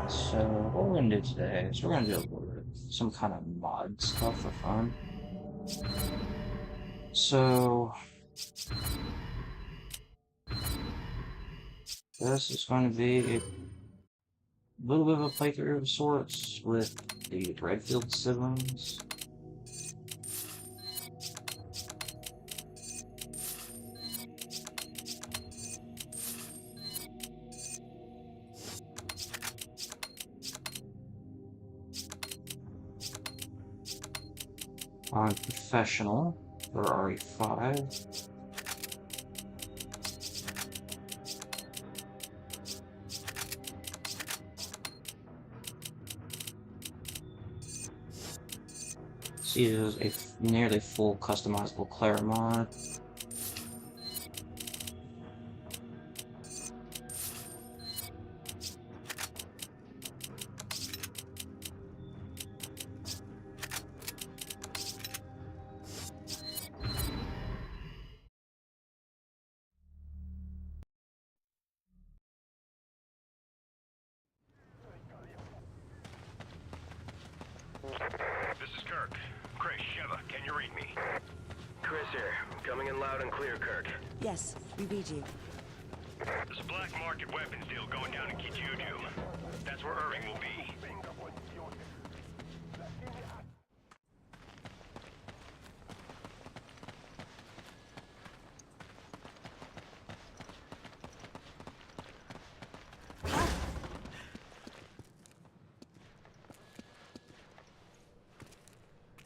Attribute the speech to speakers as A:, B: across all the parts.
A: So what we're gonna do today is we're gonna do some kind of mod stuff for fun. So this is going to be a little bit of a playthrough of sorts with the Redfield siblings. On Professional for RE5. See, there's a nearly full customizable Clara mod.
B: This is Kirk. Chris, Sheva, can you read me?
C: Chris here. Coming in loud and clear, Kirk.
D: Yes, we read you.
B: There's a black market weapons deal going down in Kijuju. That's where Irving will be.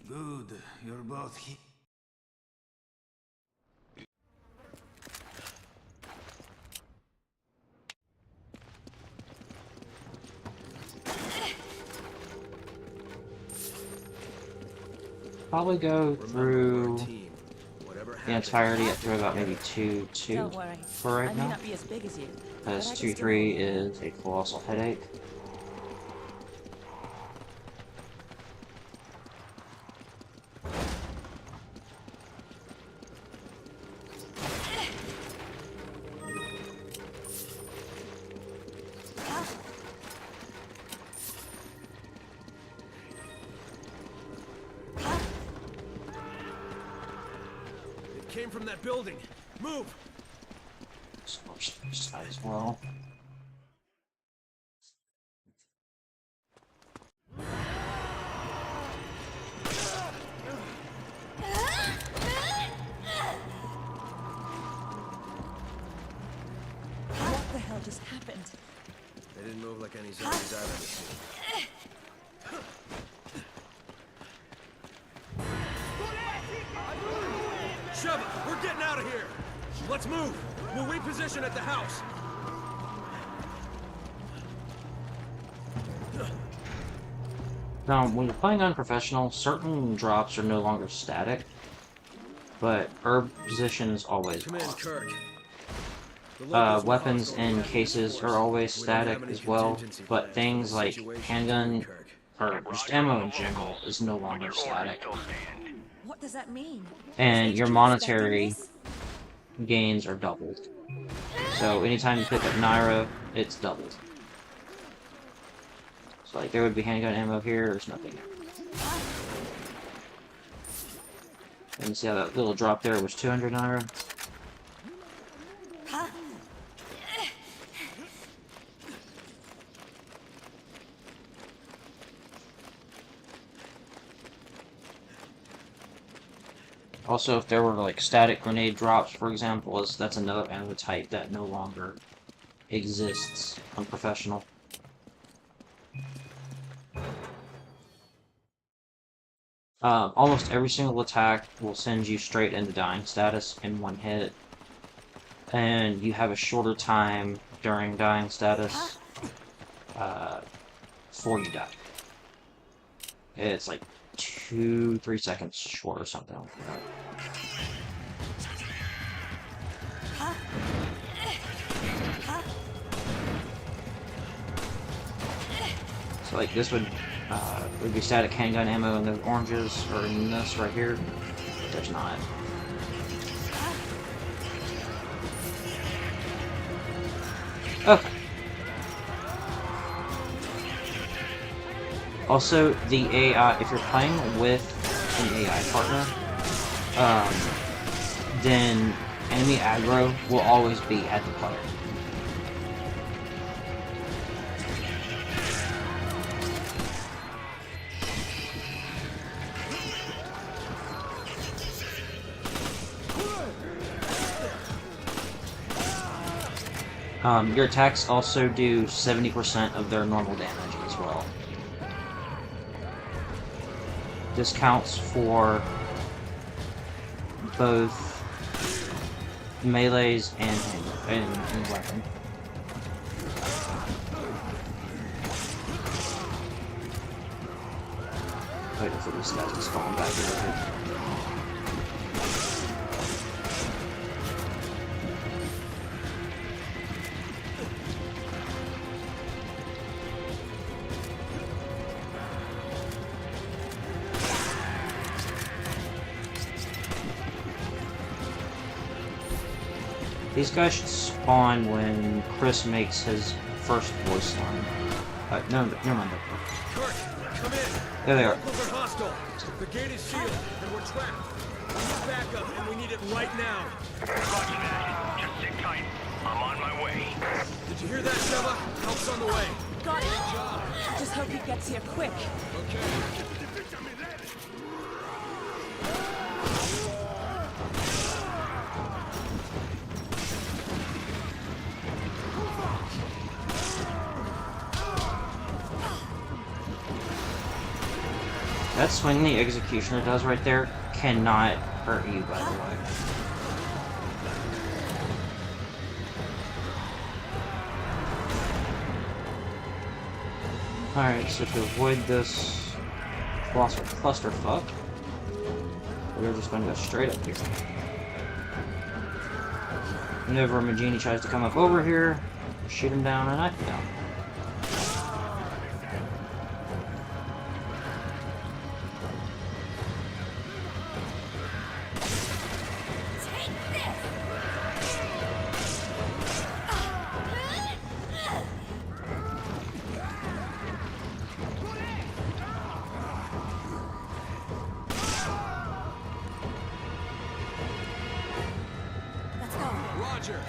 E: Good. You're both he-
A: Probably go through
C: Team. Whatever
A: the
C: happens,
A: entirety up through about maybe 2-2
D: Don't worry.
A: for right
D: I may
A: now.
D: not be as big as you.
A: Because
D: but I can still
A: 2-3
D: hold you.
A: is a colossal headache.
C: It came from that building. Move!
A: Scorched side as well.
D: What the hell just happened?
C: They didn't move like any zombies I've ever seen. Sheva, we're getting out of here! Let's move! We'll reposition at the house!
A: Now, when you're playing unprofessional, certain drops are no longer static, but herb position is always
C: Come in,
A: on.
C: Kirk. The locals will
A: Weapons
C: host
A: and
C: over
A: cases
C: force.
A: are always
C: We don't have
A: static
C: any
A: as well,
C: contingency
A: but
C: plans for
A: things
C: this
A: like
C: situation,
A: handgun
C: Kirk.
A: or just ammo in general is no longer static.
D: What does that mean?
A: And
D: Is
A: your
D: HQ
A: monetary
D: expecting this?
A: gains are doubled. So anytime you pick up Naira, it's doubled. So like there would be handgun ammo here, there's nothing there. And you see how that little drop there was 200 Naira? Also, if there were like static grenade drops, for example, that's another ammo type that no longer exists on professional. Almost every single attack will send you straight into dying status in one hit, and you have a shorter time during dying status before you die. It's like 2-3 seconds short or something like that. So like this would be static handgun ammo in the oranges, or in this right here. There's not. Okay. Also, the AI, if you're playing with an AI partner, then enemy aggro will always be at the player. Your attacks also do 70% of their normal damage as well. This counts for both melees and weapon. Wait, if these guys just falling back here. These guys should spawn when Chris makes his first voice line. No, never mind.
C: Kurt, come in.
A: There they are.
C: Locals are hostile. The gate is sealed, and we're trapped. We need backup, and we need it right now.
B: Roger that. Just sit tight. I'm on my way.
C: Did you hear that, Sheva? Help's on the way.
D: Got it. Just hope he gets here quick.
C: Okay.
A: That swing the Executioner does right there cannot hurt you, by the way. Alright, so to avoid this colossal clusterfuck, we're just going to go straight up here. Whenever Majini tries to come up over here, shoot him down and knock him down.
C: Roger.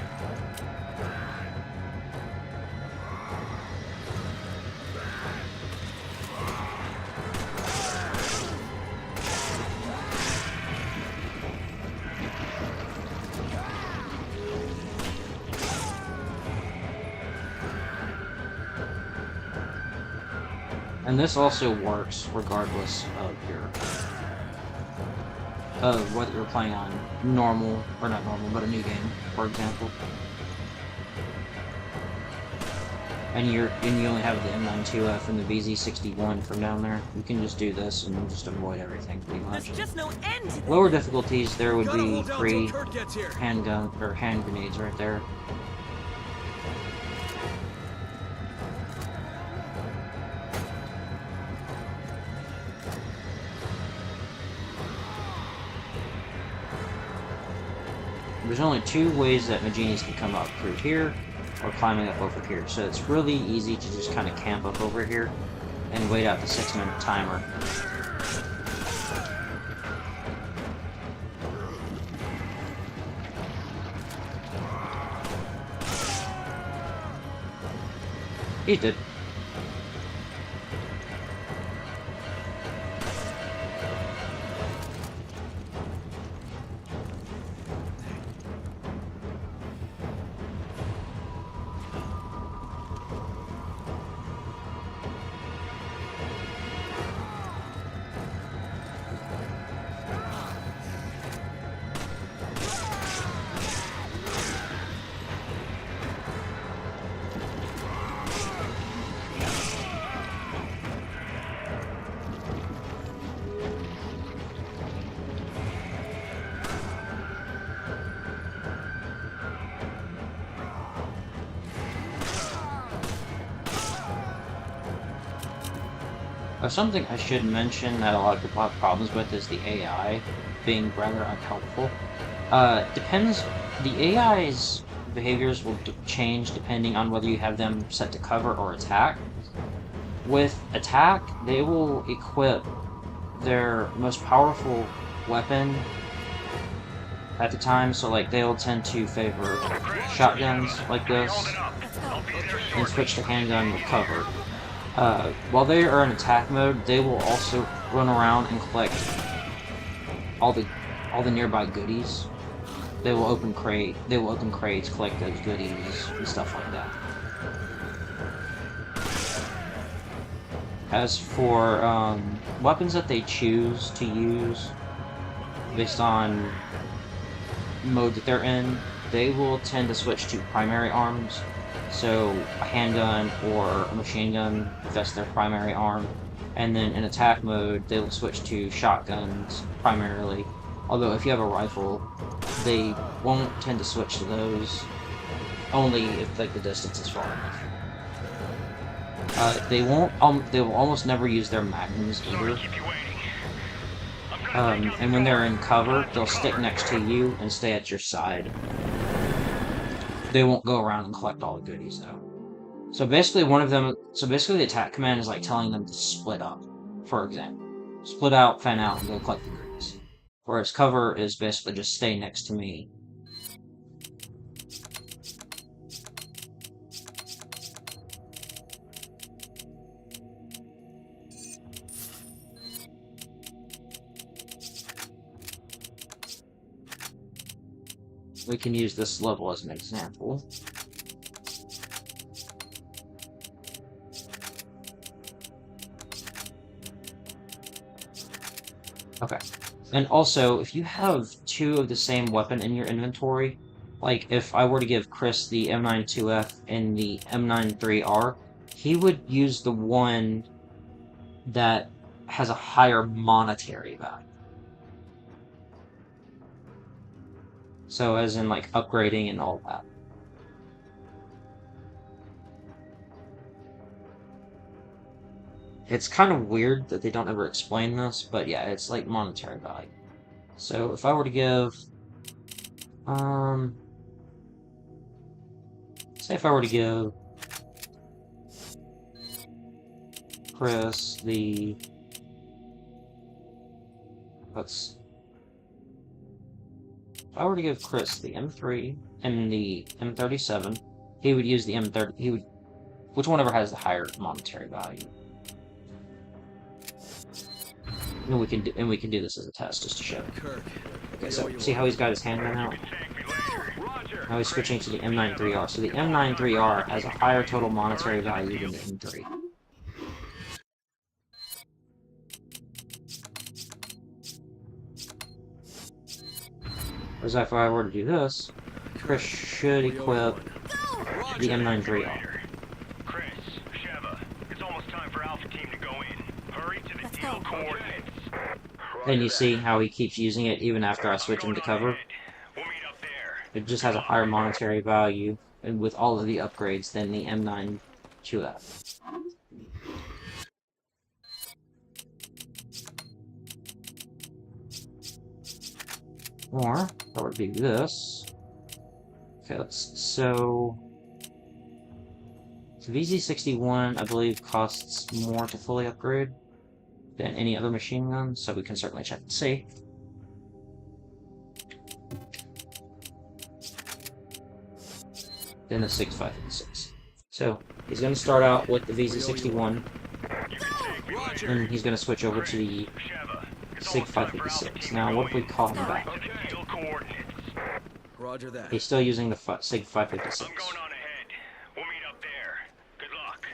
A: And this also works regardless of your whether you're playing on normal or not normal, but a new game, for example. And you only have the M92F and the VZ61 from down there. You can just do this and just avoid everything pretty much.
D: There's just no end to this.
A: Lower difficulties, there would
C: Gotta
A: be
C: hold out
A: 3
C: till Kurt gets here.
A: handgun or hand grenades right there. There's only 2 ways that Maginis can come up, through here or climbing up over here. So it's really easy to just kind of camp up over here and wait out the 6-minute timer. He did. Something I should mention that a lot of people have problems with is the AI being rather unhelpful. Depends. The AI's behaviors will change depending on whether you have them set to cover or attack. with attack, they will equip their most powerful weapon at the time, so like they'll tend to favor shotguns like this and switch to handgun with cover. While they are in attack mode, they will also run around and collect all the nearby goodies. They will open crates, collect those goodies and stuff like that. As for weapons that they choose to use based on mode that they're in, they will tend to switch to primary arms. So a handgun or a machine gun, if that's their primary arm. And then in attack mode, they will switch to shotguns primarily. Although if you have a rifle, they won't tend to switch to those, only if like the distance is far enough. They will almost never use their magnums either. And when they're in cover, they'll stick next to you and stay at your side. They won't go around and collect all the goodies though. So basically the attack command is like telling them to split up, for example. Split out, fan out, and go collect the goodies. Whereas cover is basically just stay next to me. We can use this level as an example. Okay. And also, if you have two of the same weapon in your inventory, like if I were to give Chris the M92F and the M93R, he would use the one that has a higher monetary value. So as in like upgrading and all that. It's kind of weird that they don't ever explain this, but yeah, it's like monetary value. So if I were to give, say if I were to give Chris the, if I were to give Chris the M3 and the M37, he would use the M30. Which one ever has the higher monetary value? And we can do this as a test just to show. Okay, so see how he's got his handgun out? Now he's switching to the M93R. So the M93R has a higher total monetary value than the M3. Whereas if I were to do this, Chris should equip the M93R.
B: Chris, Sheva, it's almost time for Alpha Team to go in. Hurry to the deal coordinates.
A: Then you see how he keeps using it even after I switch him to cover.
B: We'll meet up there.
A: It just has a higher monetary value, and with all of the upgrades, than the M92F. Or, that would be this. Okay, so VZ61, I believe, costs more to fully upgrade than any other machine gun, so we can certainly check and see. Then the SIG 556. So he's going to start out with the VZ61, and he's going to switch over to the SIG 556. Now, what if we call him back?
C: Roger that.
A: He's still using the SIG 556.
B: I'm going on ahead. We'll meet up there. Good luck.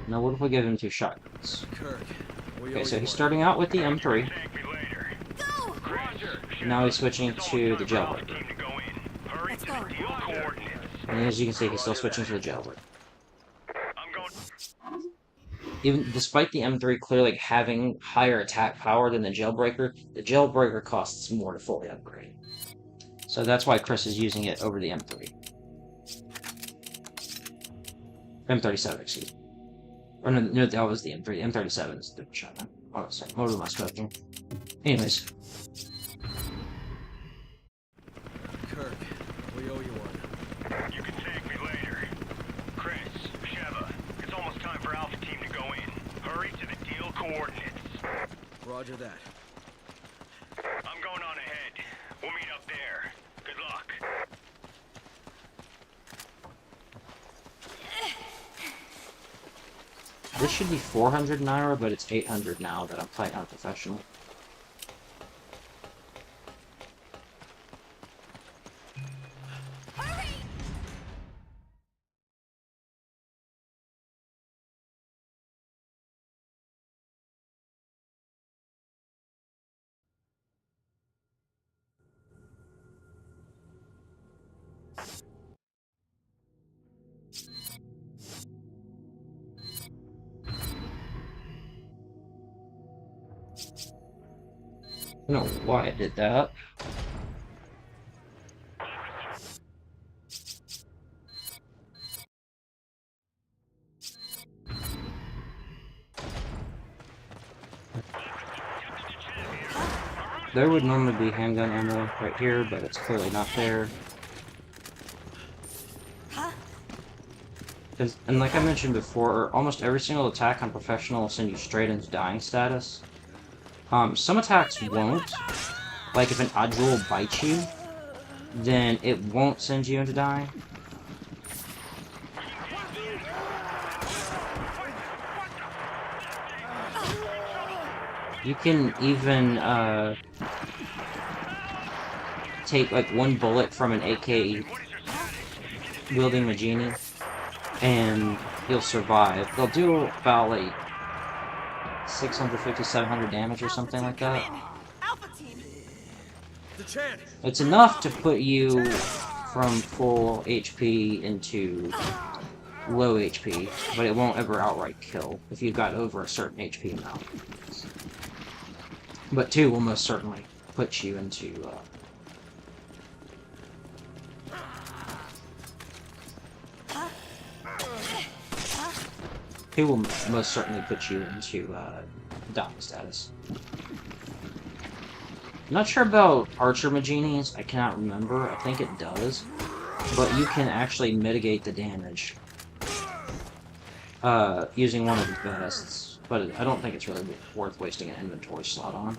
A: Now, what if we give him 2 shotguns?
C: Kirk,
A: Okay, so he's starting out with the M3. And now he's switching to the jailbreak.
D: Let's go.
A: And as you can see, he's still switching to the jailbreak.
B: I'm going.
A: even despite the M3 clearly having higher attack power than the Jailbreaker costs more to fully upgrade. So that's why Chris is using it over the M3. M37, excuse me. Or no, that was the M3. M37 is the shotgun. Oh, sorry, what am I smoking? Anyways.
C: Kirk, we owe you one.
B: You can thank me later. Chris, Sheva, it's almost time for Alpha Team to go in. Hurry to the deal coordinates.
C: Roger that.
B: I'm going on ahead. We'll meet up there. Good luck.
A: This should be 400 Naira, but it's 800 now that I'm playing on professional. I don't know why I did that. There would normally be handgun ammo right here, but it's clearly not there. And like I mentioned before, almost every single attack on professional will send you straight into dying status. Some attacks won't. Like if an Adrul bites you, then it won't send you into dying. You can even take like one bullet from an AK wielding Majini, and you'll survive. They'll do about like 650, 700 damage or something like that. It's enough to put you from full HP into low HP, but it won't ever outright kill if you've got over a certain HP amount. But 2 will most certainly put you into He will most certainly put you into dying status. Not sure about Archer Maginis, I cannot remember, I think it does. But you can actually mitigate the damage using one of the vests, but I don't think it's really worth wasting an inventory slot on.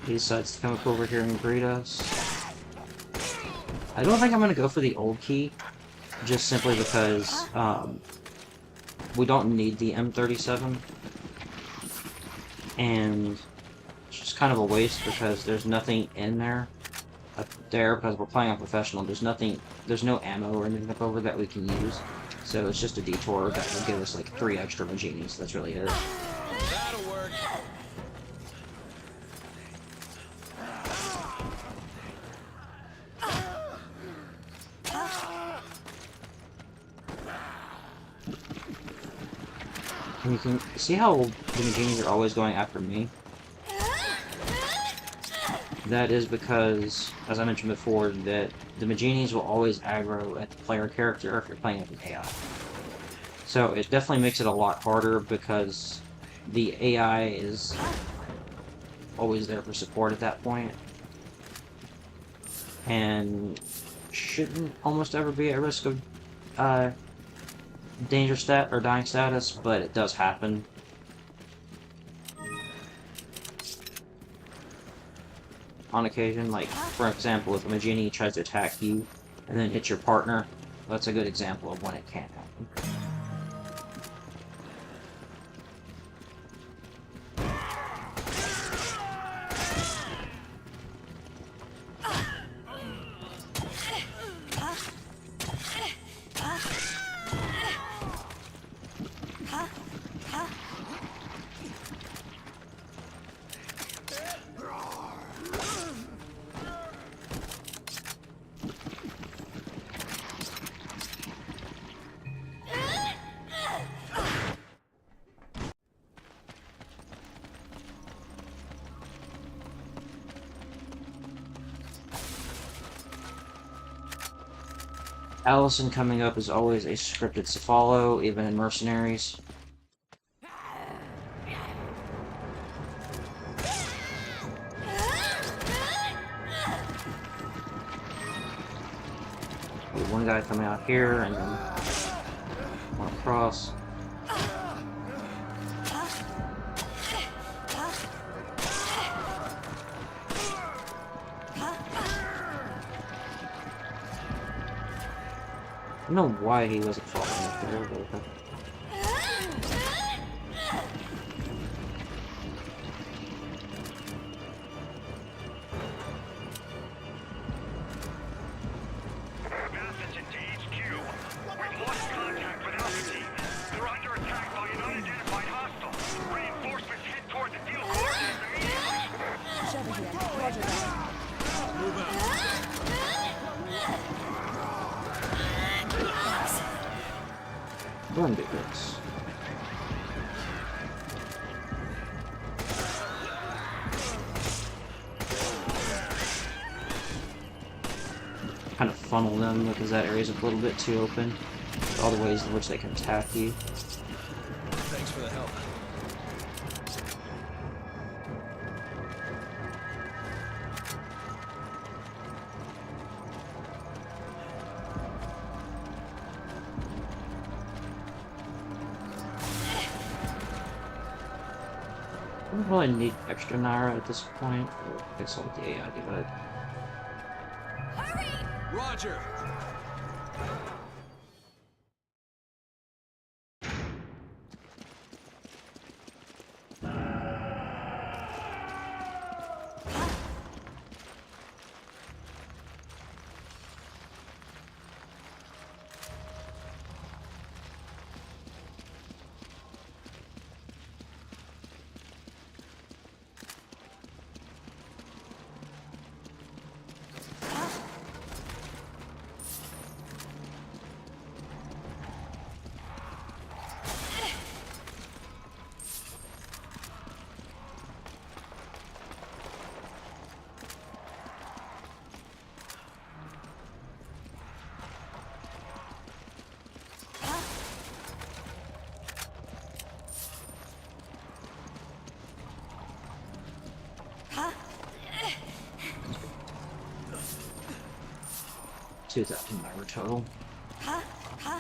A: He decides to come up over here and greet us. I don't think I'm going to go for the old key, just simply because we don't need the M37, and it's just kind of a waste because there's nothing in there up there because we're playing on professional. There's no ammo or anything up over that we can use, so it's just a detour that will give us like 3 extra Maginis. That's really it.
C: That'll work.
A: And you can see how the Maginis are always going after me? That is because, as I mentioned before, that the Maginis will always aggro at the player character if you're playing with an AI. So it definitely makes it a lot harder because the AI is always there for support at that point. And shouldn't almost ever be at risk of danger stat or dying status, but it does happen. On occasion, like for example, if a Majini tries to attack you and then hit your partner, that's a good example of when it can happen. Allison coming up is always a scripted to follow, even in Mercenaries. One guy coming out here, and then one across. I don't know why he wasn't falling up there, but
B: Message into HQ. We've lost contact with Alpha Team. They're under attack by an unidentified hostile. Reinforcements head toward the deal coordinates immediately.
D: Sheva here. Roger that.
C: Move out.
A: burn bits. Kind of funnel them because that area's a little bit too open. All the ways in which they can attack you.
C: Thanks for the help.
A: I don't really need extra Naira at this point. Or fix all the AI divide.
C: Roger.
D: Huh?
A: 2,000 Naira total.
D: Huh? Huh?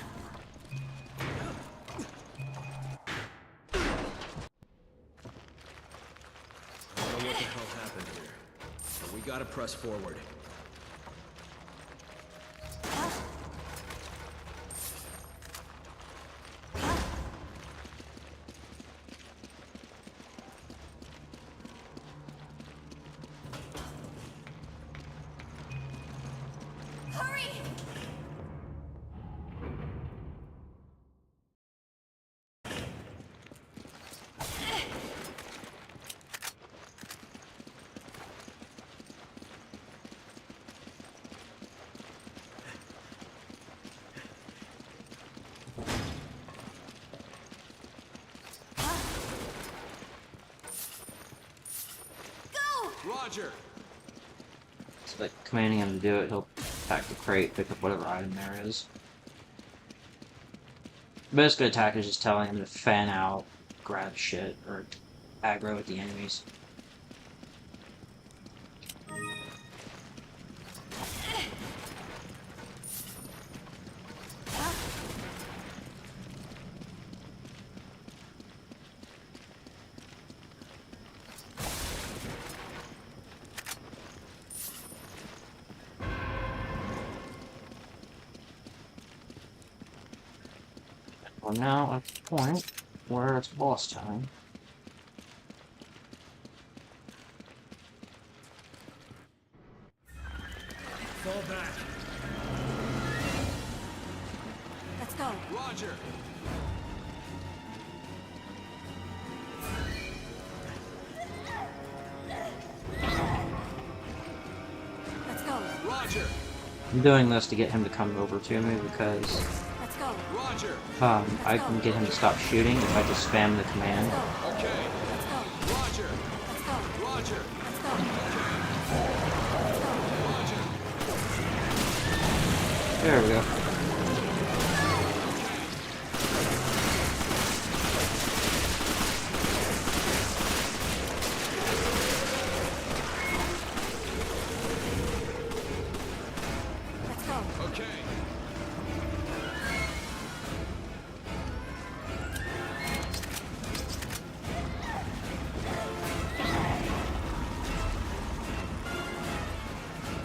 C: I don't know what the hell happened here, but we gotta press forward.
D: Hurry! Go!
C: Roger.
A: So like commanding him to do it, he'll pack the crate, pick up whatever item there is. Best good attack is just telling him to fan out, grab shit, or aggro at the enemies. We're now at the point where it's boss time.
C: Fall back.
D: Let's go.
C: Roger.
D: Let's go.
C: Roger.
A: I'm doing this to get him to come over to me because
D: Let's go.
C: Roger.
A: I can get him to stop shooting if I just spam the command.
C: Okay.
D: Let's go.
C: Roger.
D: Let's go.
C: Roger.
D: Let's go.
C: Roger.
A: There we go.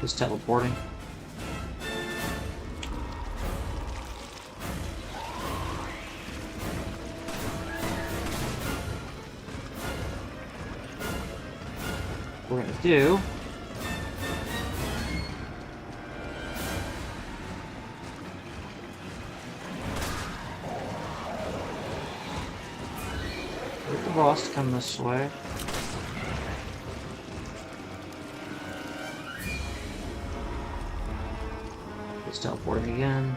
A: Just teleporting. What we're gonna do get the boss to come this way. It's teleporting again.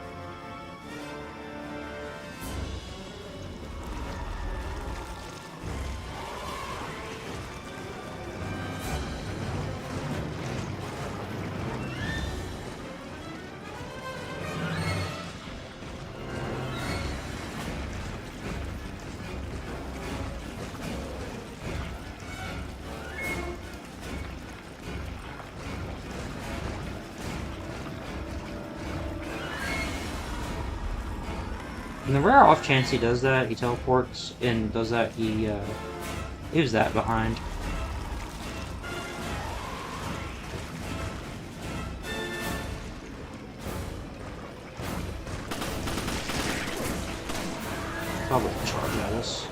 A: In the rare off chance he does that, he teleports and does that, he leaves that behind. Probably charge at us.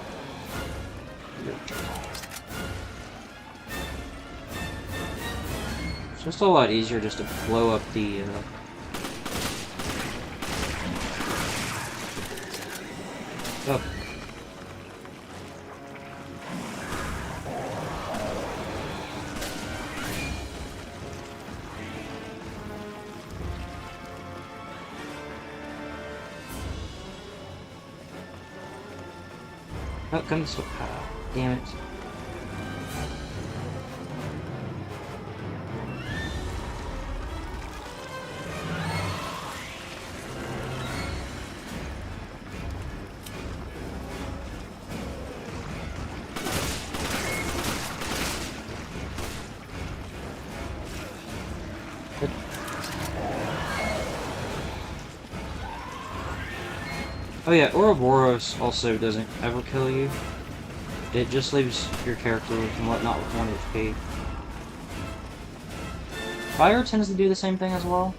A: It's just a lot easier just to blow up the oh. Oh, come this way. Ah, damn it. Oh yeah, Ouroboros also doesn't ever kill you. It just leaves your character and whatnot with 1 HP. Fire tends to do the same thing as well.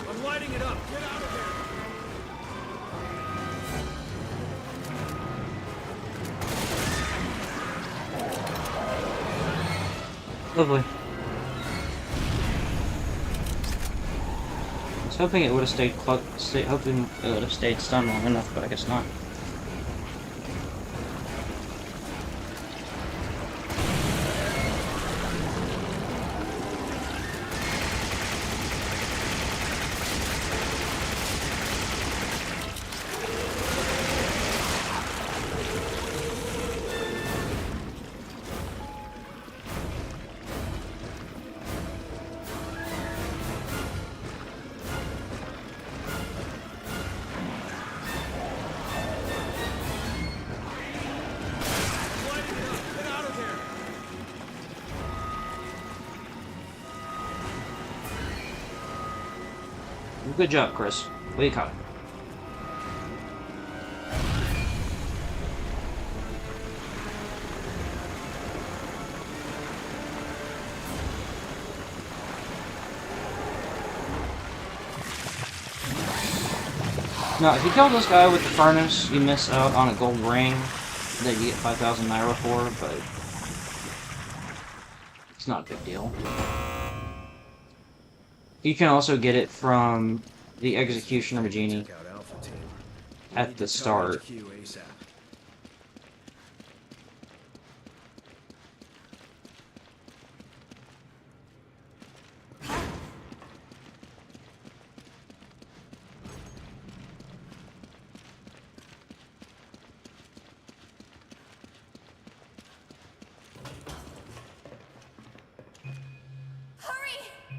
C: I'm lighting it up. Get out of there.
A: Lovely. I was hoping it would have hoping it would have stayed stunned long enough, but I guess not.
C: Lighting it up. Get out of there.
A: Good job, Chris. What you caught it? Now, if you kill this guy with the furnace, you miss out on a gold ring that you get 5,000 Naira for, but it's not a big deal. You can also get it from the execution of a genie
C: Check out Alpha Team.
A: at the start.
C: HQ ASAP.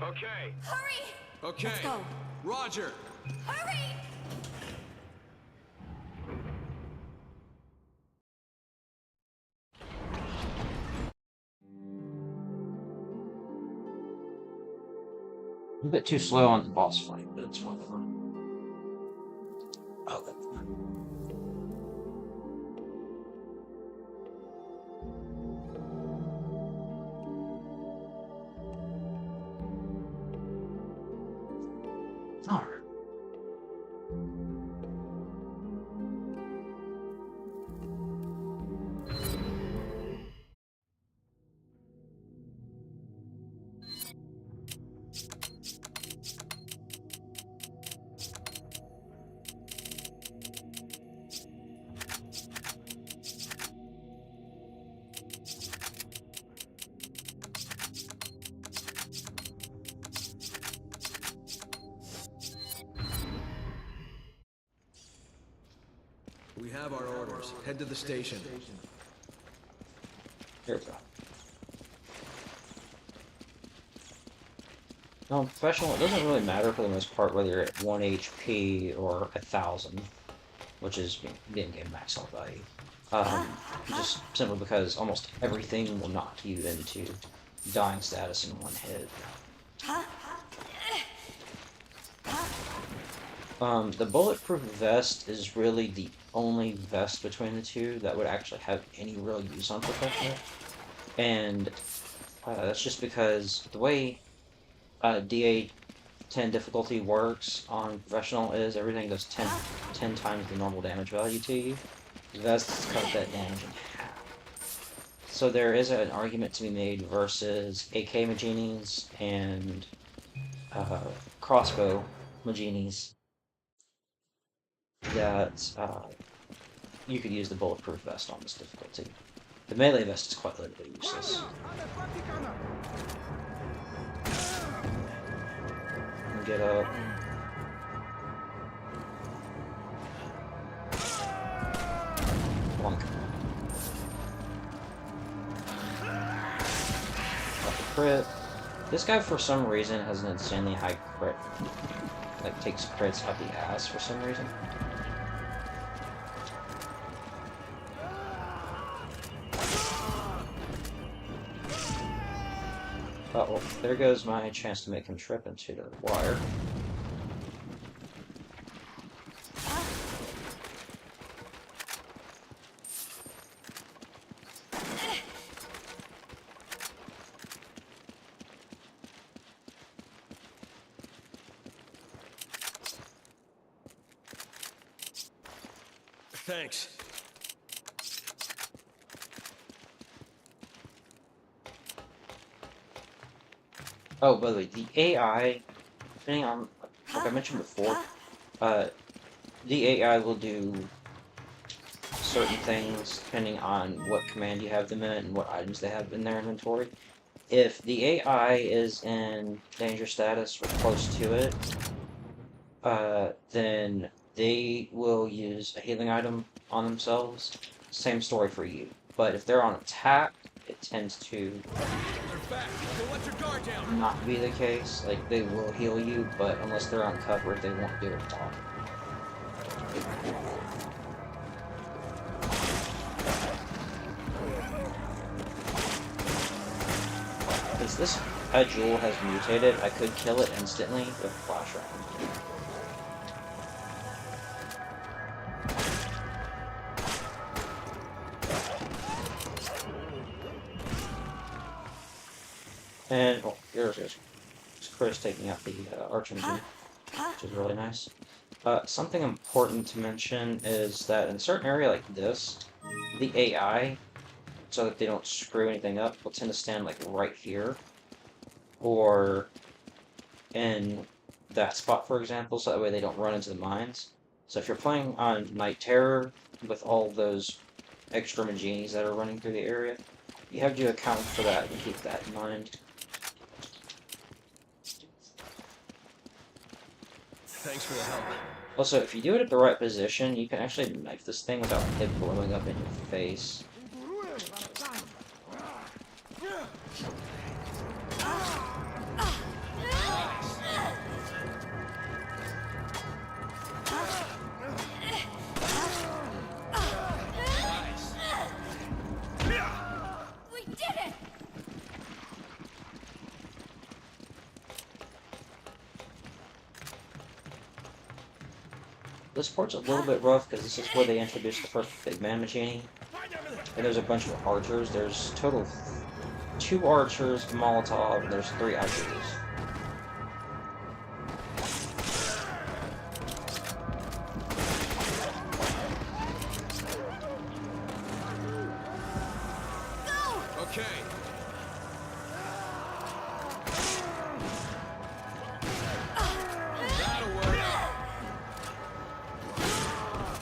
C: Okay.
D: Hurry!
C: Okay.
D: Let's go.
C: Roger.
D: Hurry!
A: A bit too slow on the boss fight, but it's whatever. Okay. Alright.
C: We have our orders. Head to the station.
A: Here we go. Now, professional, it doesn't really matter for the most part whether you're at 1 HP or 1,000, which is being game max health value. Just simply because almost everything will knock you into dying status in one hit. The bulletproof vest is really the only vest between the two that would actually have any real use on professional, and that's just because the way DA10 difficulty works on professional is everything does 10 times the normal damage value to you. The vests cut that damage in half. So there is an argument to be made versus AK Maginis and crossbow Maginis that you could use the bulletproof vest on this difficulty. The melee vest is quite literally useless. Get up. Plunk. Got the crit. This guy, for some reason, has an insanely high crit. Like, takes crits out the ass for some reason. Oh, well, there goes my chance to make him trip into the wire.
C: Thanks.
A: Oh, by the way, the AI, depending on, like I mentioned before, the AI will do certain things depending on what command you have them in and what items they have in their inventory. If the AI is in danger status or close to it, then they will use a healing item on themselves. Same story for you. But if they're on attack, it tends to not be the case. Like, they will heal you, but unless they're on cover, they won't do it at all. Since this jewel has mutated, I could kill it instantly with a flash round. And, oh, there's Chris taking out the Archangel, which is really nice. Something important to mention is that in a certain area like this, the AI, so that they don't screw anything up, will tend to stand like right here, or in that spot, for example, so that way they don't run into the mines. So if you're playing on Night Terror with all those extra Maginis that are running through the area, you have to account for that and keep that in mind.
C: Thanks for the help.
A: Also, if you do it at the right position, you can actually knife this thing without it blowing up in your face. this part's a little bit rough because this is where they introduced the first big man machine. And there's a bunch of archers. There's total 2 archers, Molotov, and there's 3 archers.
C: Okay. That'll work.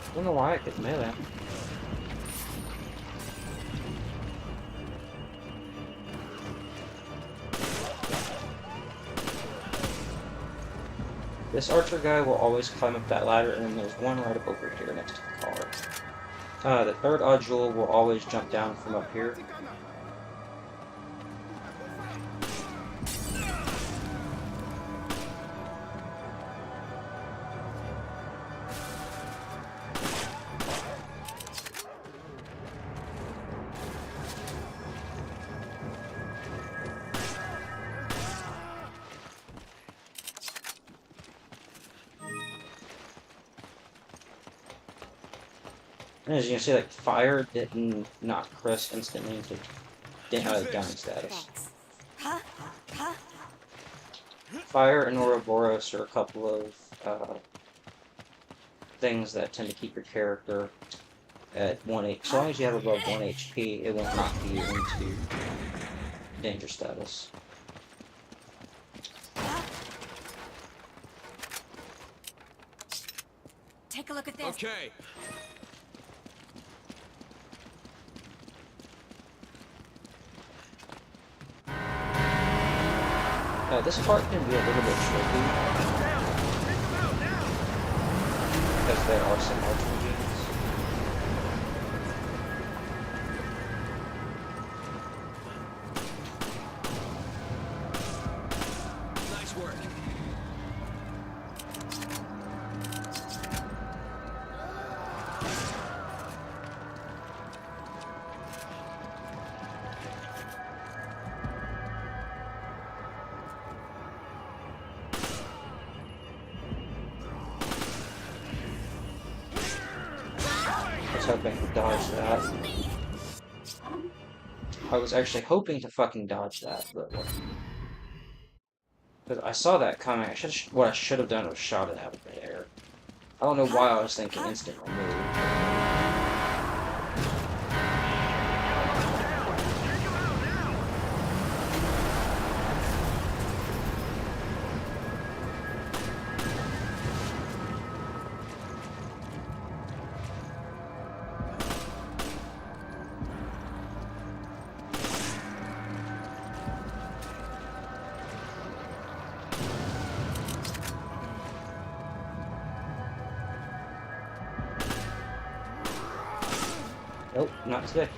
A: I don't know why I could melee. This archer guy will always climb up that ladder, and then there's one right up over here next to the car. The third Oddjewel will always jump down from up here. And as you can see, like, fire didn't knock Chris instantly into dying status.
D: Thanks. Huh? Huh?
A: Fire and Ouroboros are a couple of things that tend to keep your character at 1 HP. So long as you have above 1 HP, it won't knock you into danger status.
D: Take a look at this.
C: Okay.
A: This part can be a little bit tricky because there are some archer machines.
C: Nice work.
A: Hoping to dodge that. I was actually hoping to fucking dodge that, but because I saw that coming, what I should have done was shot it out of the air. I don't know why I was thinking instant remove. Nope, not today.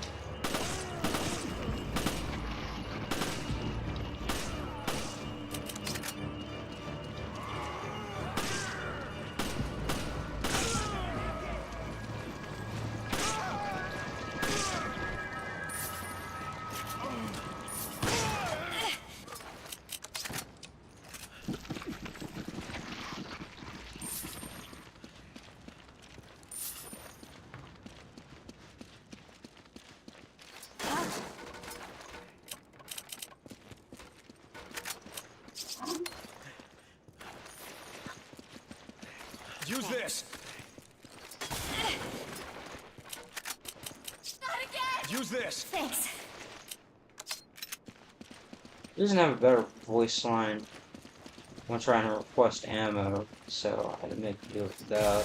C: Use this.
D: Not again!
C: Use this.
D: Thanks.
A: He doesn't have a better voice line when trying to request ammo, so I had to make a deal with that.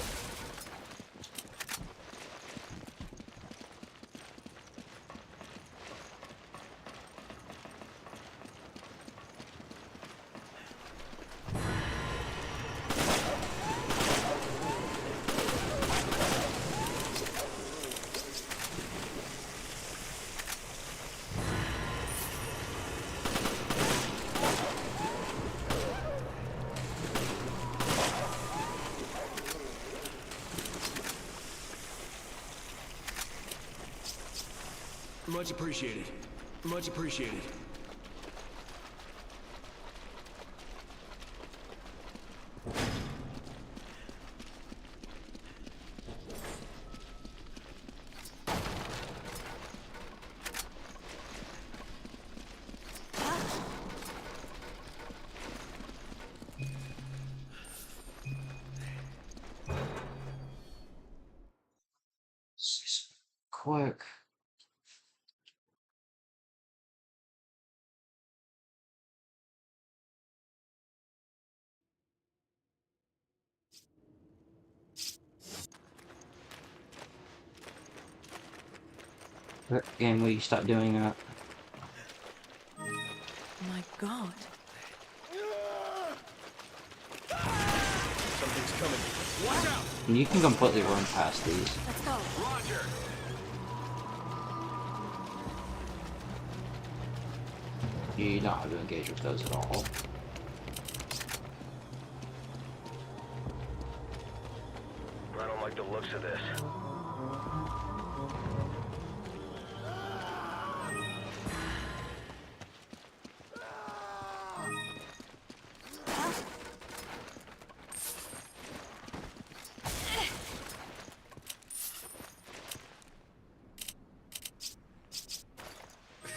C: Much appreciated. Much appreciated.
A: Quick. Game, will you stop doing that?
D: My God.
C: Something's coming. Watch out!
A: And you can completely run past these.
D: Let's go.
C: Roger!
A: You don't have to engage with those at all.
B: I don't like the looks of this.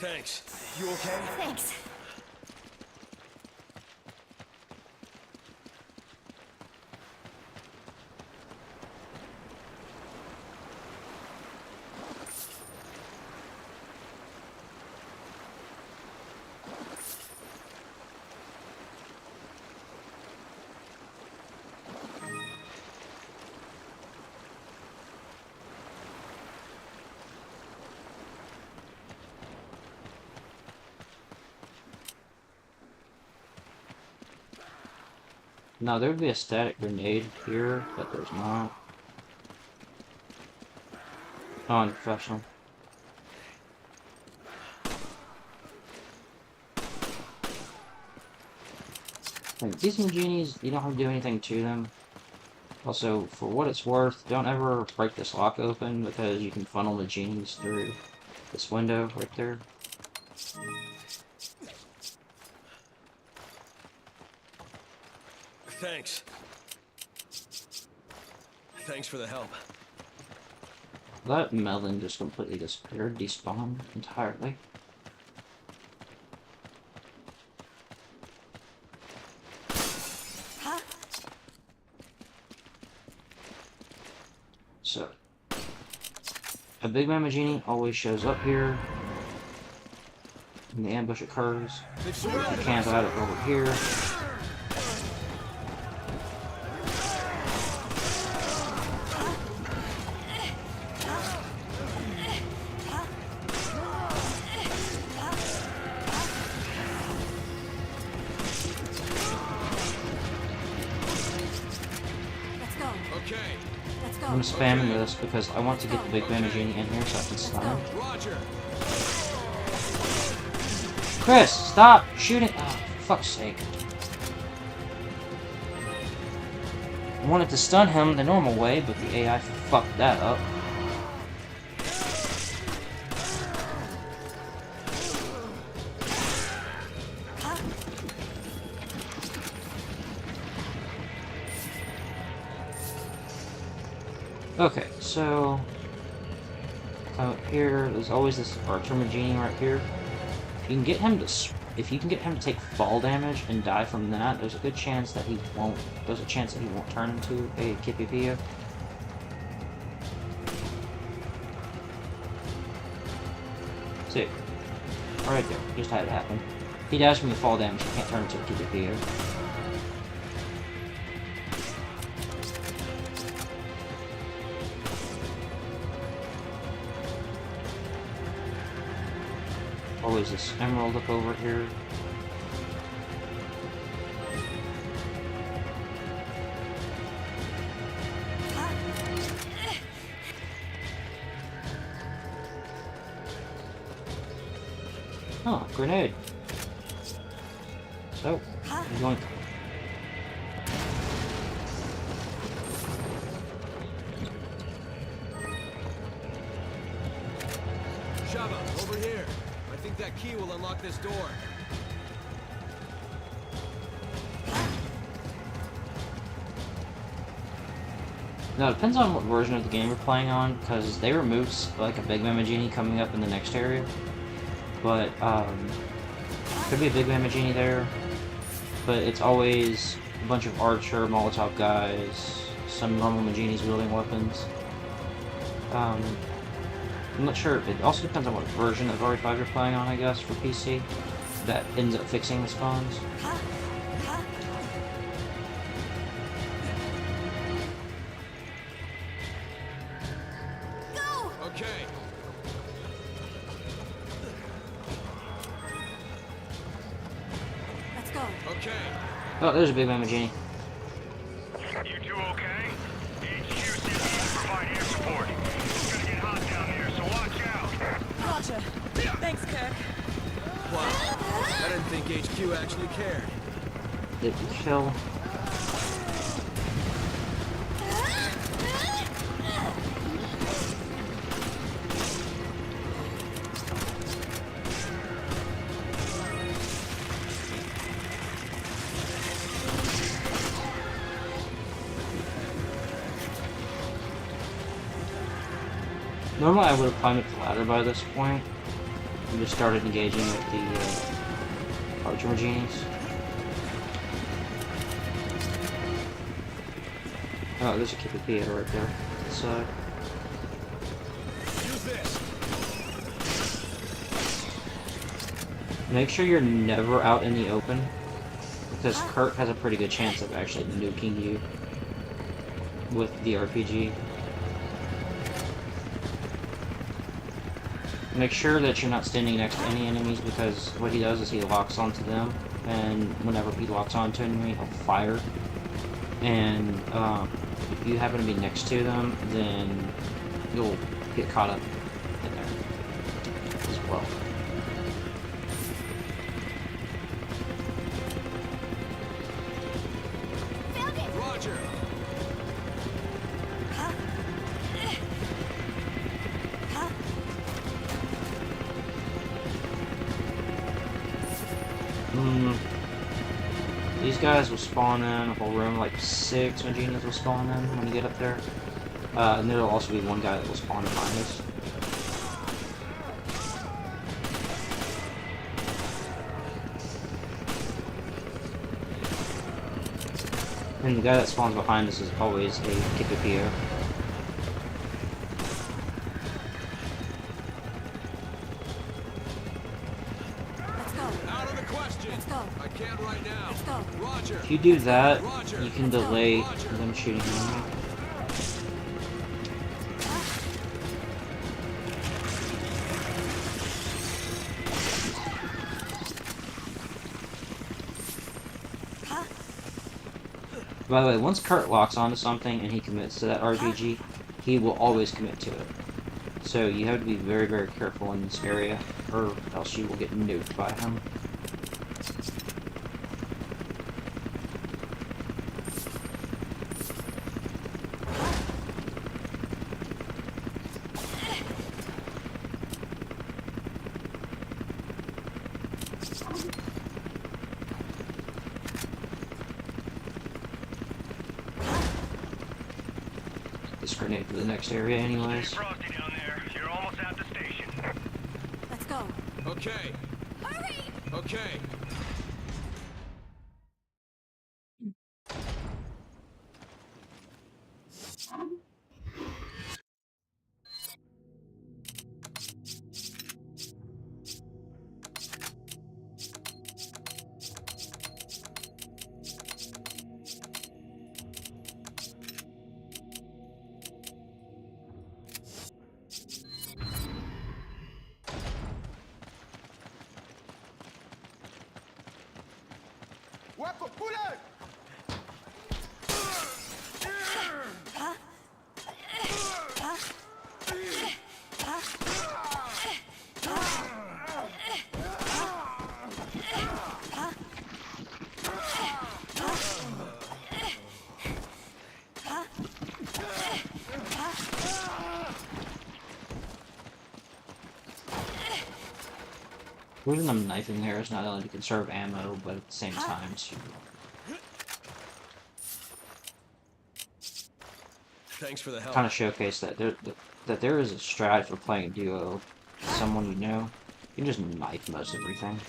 C: Thanks. You okay?
D: Thanks.
A: Now there would be a static grenade here, but there's not. Oh, unprofessional. Like, these Maginis, you don't have to do anything to them. Also, for what it's worth, don't ever break this lock open because you can funnel the genies through this window right there.
C: Thanks. Thanks for the help.
A: That melon just completely disappeared, despawned entirely.
D: Huh?
A: So, a big Mama Genie always shows up here when the ambush occurs.
C: They've
A: You
C: surrounded
A: camp
C: us.
A: out it over here.
D: Let's go.
C: Okay.
D: Let's go.
A: I'm spamming this because I want to get the big Mama Genie in here so I can stun him.
C: Roger.
A: Chris, stop shooting! Oh, for fuck's sake. I wanted to stun him the normal way, but the AI fucked that up. Okay, so out here, there's always this Archer Magini right here. You can get him to, if you can get him to take fall damage and die from that, there's a good chance that he won't. There's a chance that he won't turn into a Kipipia. See, right there, just had it happen. He dies from the fall damage. He can't turn into a Kipipia. Always this emerald up over here. Oh, grenade. So, I'm going.
C: Shaba, over here. I think that key will unlock this door.
A: Now, it depends on what version of the game we're playing on, because they removed, like, a Big Mama Genie coming up in the next area. But, could be a Big Mama Genie there. But it's always a bunch of Archer, Molotov guys, some normal Maginis wielding weapons. I'm not sure. It also depends on what version of RE5 you're playing on, I guess, for PC. That ends up fixing the spawns.
D: Go!
C: Okay.
D: Let's go.
C: Okay.
A: Oh, there's a big Mamagini.
B: You two okay? HQ says you can provide air support. It's gonna get hot down there, so watch out.
D: Roger. Thanks, Kirk.
C: Wow. I didn't think HQ actually cared.
A: Did we kill? Normally I would have climbed up the ladder by this point and just started engaging with the Archer Genies. Oh, there's a Kipipia right there. So,
C: Use this.
A: make sure you're never out in the open, because Kurt has a pretty good chance of actually nuking you with the RPG. Make sure that you're not standing next to any enemies, because what he does is he locks onto them, and whenever he locks onto an enemy, he'll fire. And if you happen to be next to them, then you'll get caught up in there as well.
C: Roger.
A: These guys will spawn in a whole room, like 6 Maginas will spawn in when you get up there. And there'll also be one guy that will spawn behind us. And the guy that spawns behind us is always a Kipipio.
D: Let's go.
C: Out of the question.
D: Let's go.
C: I can't right now.
D: Let's go.
C: Roger.
A: If you do that,
C: Roger.
A: you can delay them shooting at you. By the way, once Kurt locks onto something and he commits to that RPG, he will always commit to it. So you have to be very, very careful in this area, or else you will get nuked by him. This grenade for the next area anyways.
B: Frosty down there. You're almost at the station.
D: Let's go.
C: Okay.
D: Hurry!
C: Okay.
A: The reason I'm knifing there is not only to conserve ammo, but at the same time to
C: Thanks for the help.
A: kind of showcase that there is a strat for playing a duo with someone you know. You can just knife most everything.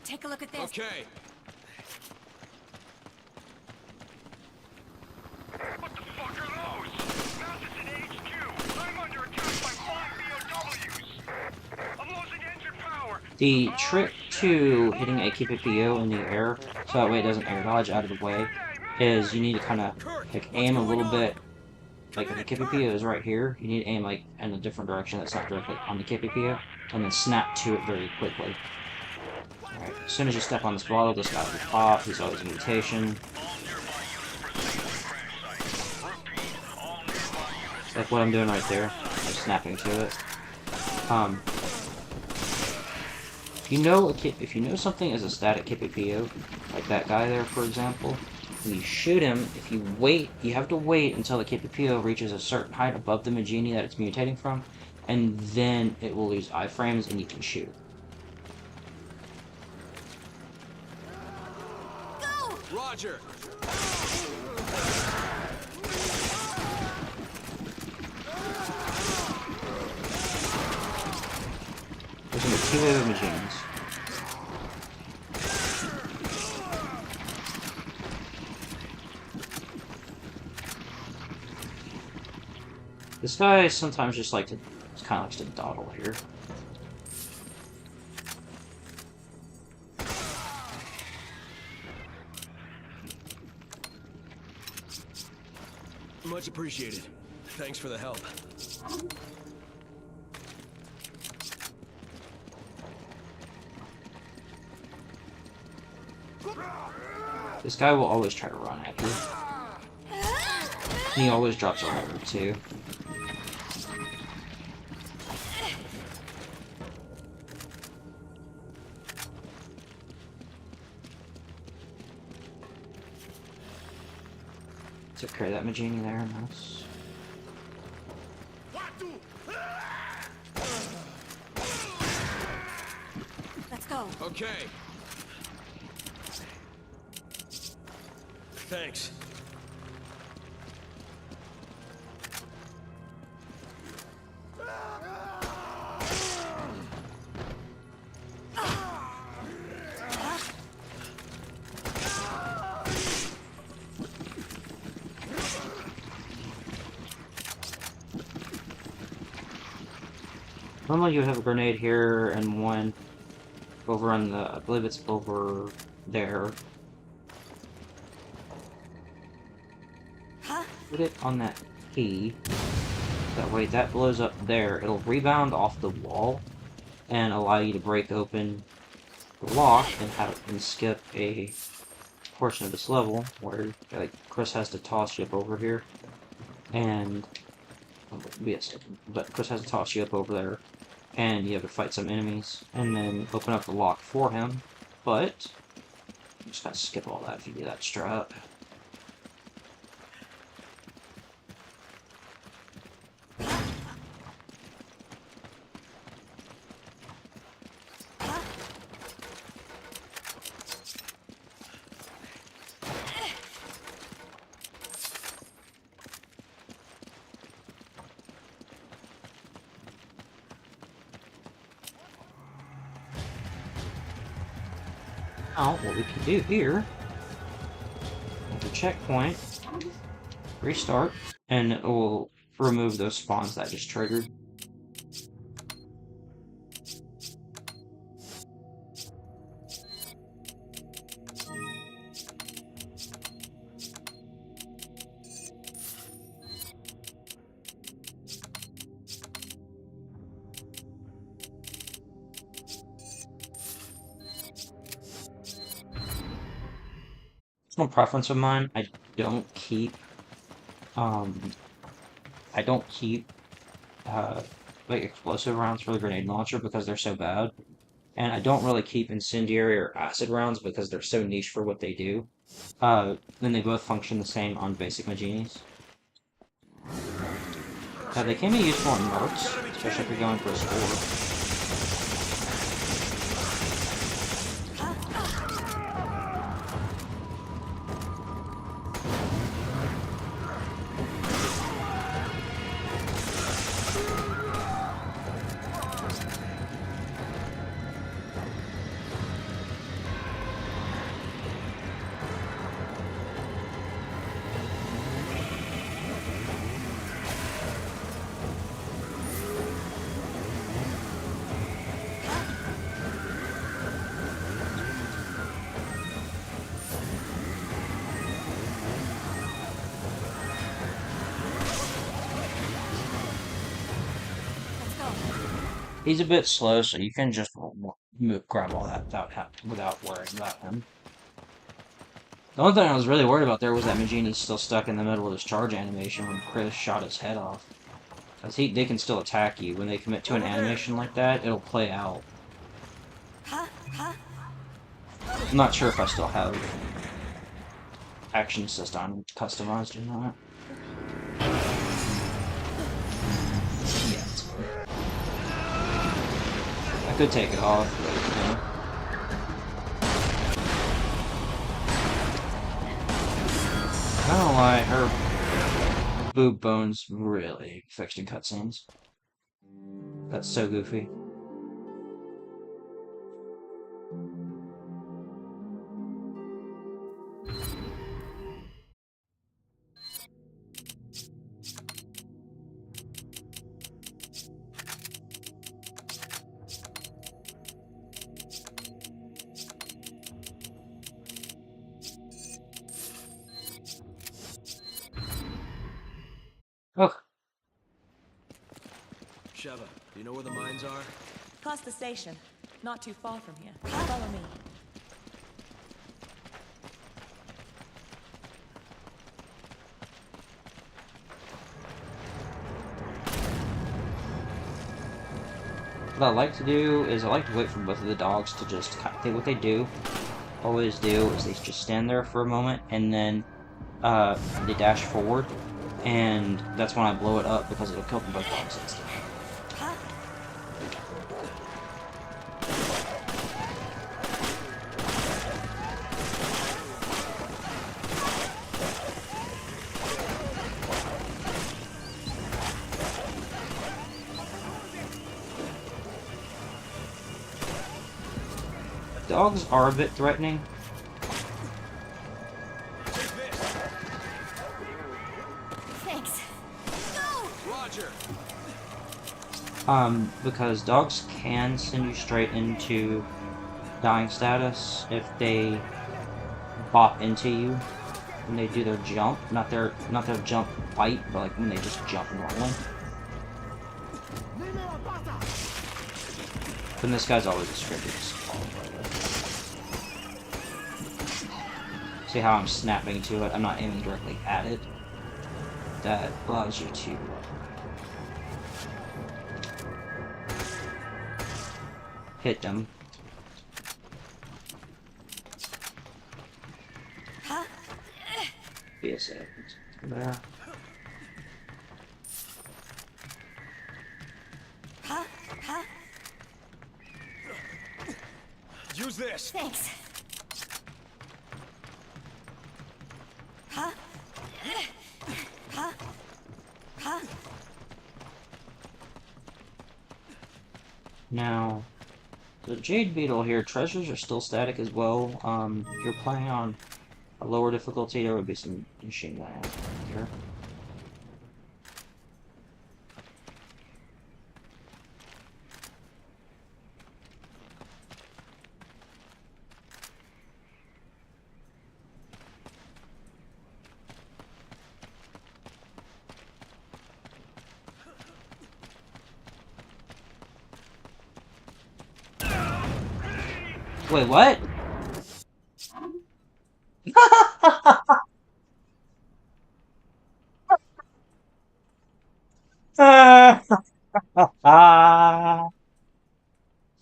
D: Take a look at this.
C: Okay.
B: fuck are those? Mounted in HQ. I'm under attack by 5 BOWs. I'm losing engine power.
A: The trick to hitting a KPPO in the air, so that way it doesn't air dodge out of the way, is you need to kind of like aim a little bit. Like if the KPPO is right here, you need to aim like in a different direction that's not directly on the KPPO, and then snap to it very quickly. Alright, as soon as you step on this bottle, this guy will pop. He's always a mutation. Like what I'm doing right there. I'm snapping to it. If you know something is a static KPPO, like that guy there, for example, when you shoot him, if you wait, you have to wait until the KPPO reaches a certain height above the Magini that it's mutating from, and then it will lose iframes and you can shoot.
D: Go!
C: Roger.
A: There's going to be 2 other Maginis. This guy sometimes just kind of likes to dawdle here.
C: Much appreciated. Thanks for the help.
A: This guy will always try to run at you. He always drops a lever too. Took care of that Magini there, nice.
D: Let's go.
C: Okay. Thanks.
A: Normally you would have a grenade here and one over on the, I believe it's over there.
D: Huh?
A: Put it on that key. That way that blows up there. It'll rebound off the wall and allow you to break open the lock and skip a portion of this level where like Chris has to toss you up over here. And yes, but Chris has to toss you up over there, and you have to fight some enemies, and then open up the lock for him. But you just gotta skip all that if you do that straight up. Now, what we can do here, the checkpoint, restart, and it will remove those spawns that just triggered. No preference of mine. I don't keep like explosive rounds for the grenade launcher because they're so bad, and I don't really keep incendiary or acid rounds because they're so niche for what they do. Then they both function the same on basic Maginis. They can be useful in mercs, especially if you're going for a score. He's a bit slow, so you can just grab all that without worrying about him. The only thing I was really worried about there was that Magini's still stuck in the middle of his charge animation when Chris shot his head off. Because they can still attack you. When they commit to an animation like that, it'll play out. I'm not sure if I still have action assist on customized or not. Yeah, it's fine. I could take it off, but you know. I don't know why her boob bones really fixed in cutscenes. That's so goofy. Oh,
C: Sheva, do you know where the mines are?
F: Past the station. Not too far from here. Follow me.
A: what I like to do is I like to wait for both of the dogs to just what they do. Always do is they just stand there for a moment and then they dash forward, and that's when I blow it up because it'll kill both dogs instantly. Dogs are a bit threatening.
D: Thanks. Go!
C: Roger.
A: Because dogs can send you straight into dying status if they bop into you when they do their jump. Not their jump bite, but like when they just jump normally. But this guy's always a scripted. See how I'm snapping to it? I'm not aiming directly at it. That allows you to hit them. Be a second. There.
C: Use this.
D: Thanks.
A: Now, the Jade Beetle here, treasures are still static as well. If you're playing on a lower difficulty, there would be some machine gun here. Wait, what?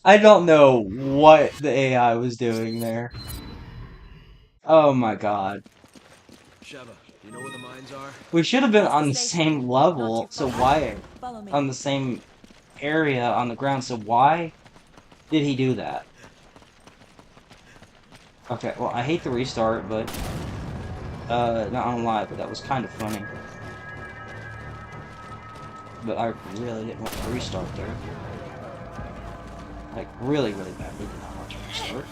A: I don't know what the AI was doing there. Oh my god.
C: Sheva, do you know where the mines are?
A: We should have been on the same level, so why
F: Follow me.
A: on the same area on the ground, so why did he do that? Okay, well, I hate the restart, but, not gonna lie, but that was kind of funny. But I really didn't want to restart there. Like, really, really badly did not want to restart.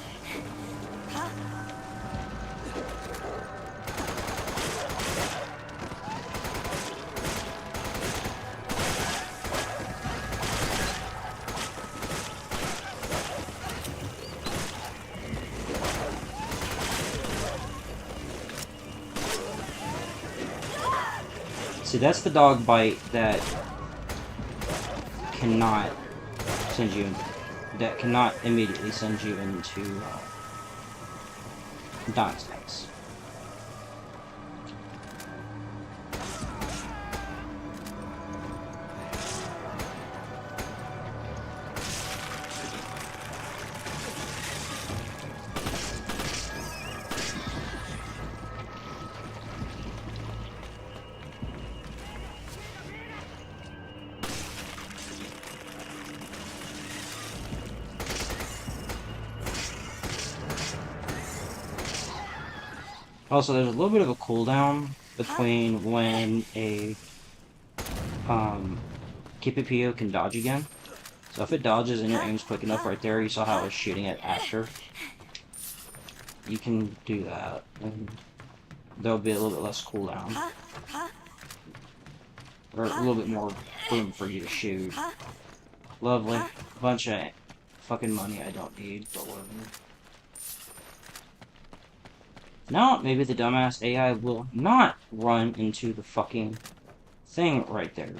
A: See, that's the dog bite that cannot send you, that cannot immediately send you into dying states. Also, there's a little bit of a cooldown between when a KPPO can dodge again. So if it dodges and your aim's quick enough right there, you saw how I was shooting it after. You can do that, and there'll be a little bit less cooldown. Or a little bit more room for you to shoot. Lovely. Bunch of fucking money I don't need, but whatever. Now, maybe the dumbass AI will not run into the fucking thing right there.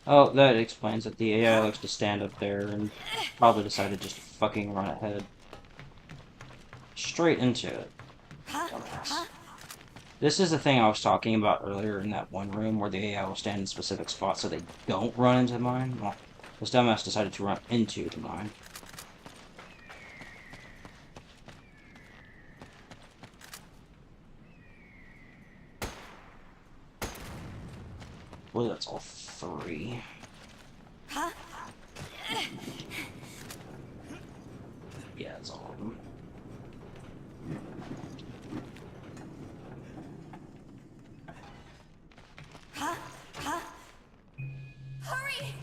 A: Oh, that explains that the AI likes to stand up there and probably decided just to fucking run ahead. Straight into it. Dumbass. This is the thing I was talking about earlier in that one room where the AI will stand in specific spots so they don't run into mine. Well, this dumbass decided to run into the mine. Well, that's all three. Yeah, it's all of them.
D: Hurry!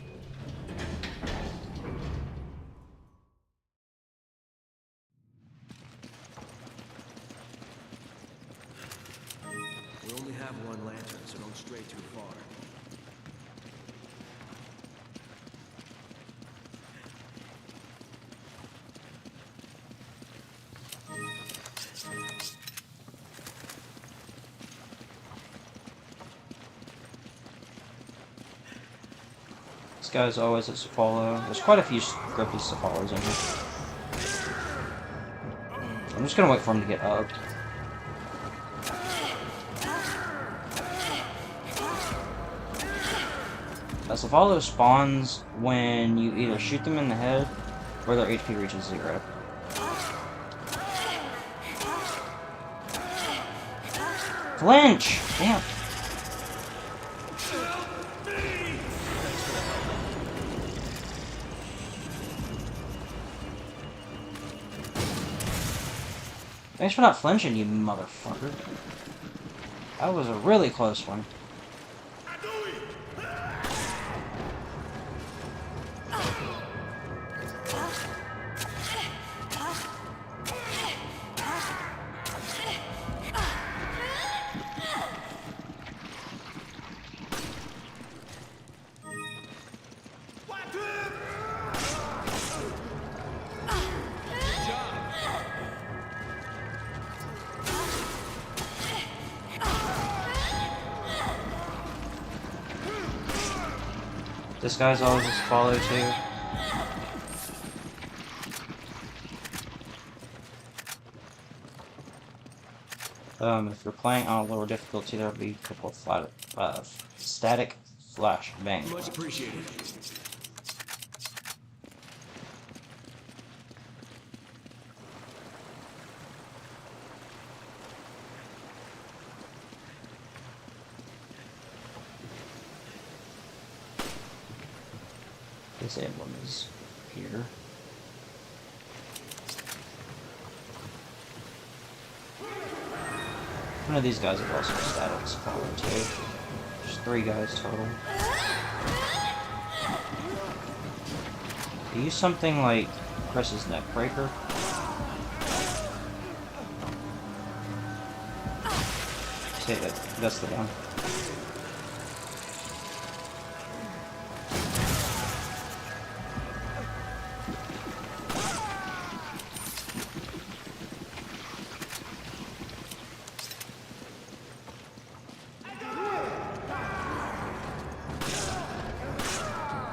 C: We only have one lantern, so don't stray too far.
A: This guy's always a Cephalo. There's quite a few scripted Cephalos in here. I'm just gonna wait for him to get up. A Cephalo spawns when you either shoot them in the head or their HP reaches 0. Flinch! Damn. Thanks for not flinching, you motherfucker. That was a really close one. This guy's always just follow too. If you're playing on a lower difficulty, there'll be a couple of static flash bang.
C: Much appreciated.
A: This emblem is here. One of these guys is also a static follow too. There's 3 guys total. Use something like Chris's Neckbreaker. Say that's the one.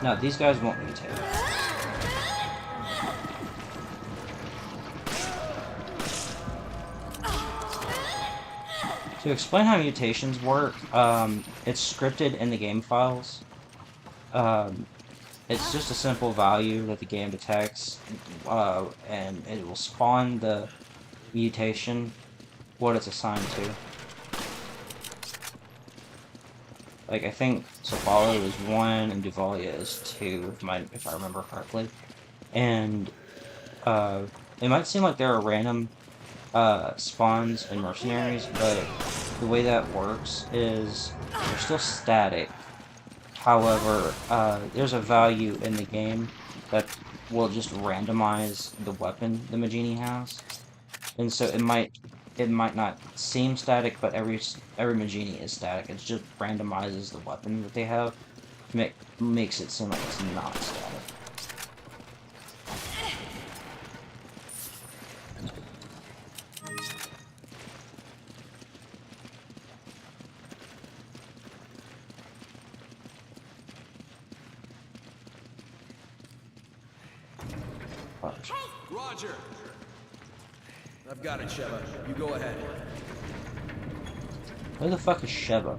A: No, these guys won't mutate. To explain how mutations work, it's scripted in the game files. It's just a simple value that the game detects, and it will spawn the mutation, what it's assigned to. Like, I think Safalo is 1 and Duvalia is 2, if I remember correctly. And it might seem like there are random spawns and mercenaries, but the way that works is they're still static. However, there's a value in the game that will just randomize the weapon the Majini has, and so it might not seem static, but every Majini is static. It just randomizes the weapon that they have, makes it seem like it's not static.
C: Roger. I've got it, Sheva. You go ahead.
A: Where the fuck is Sheva?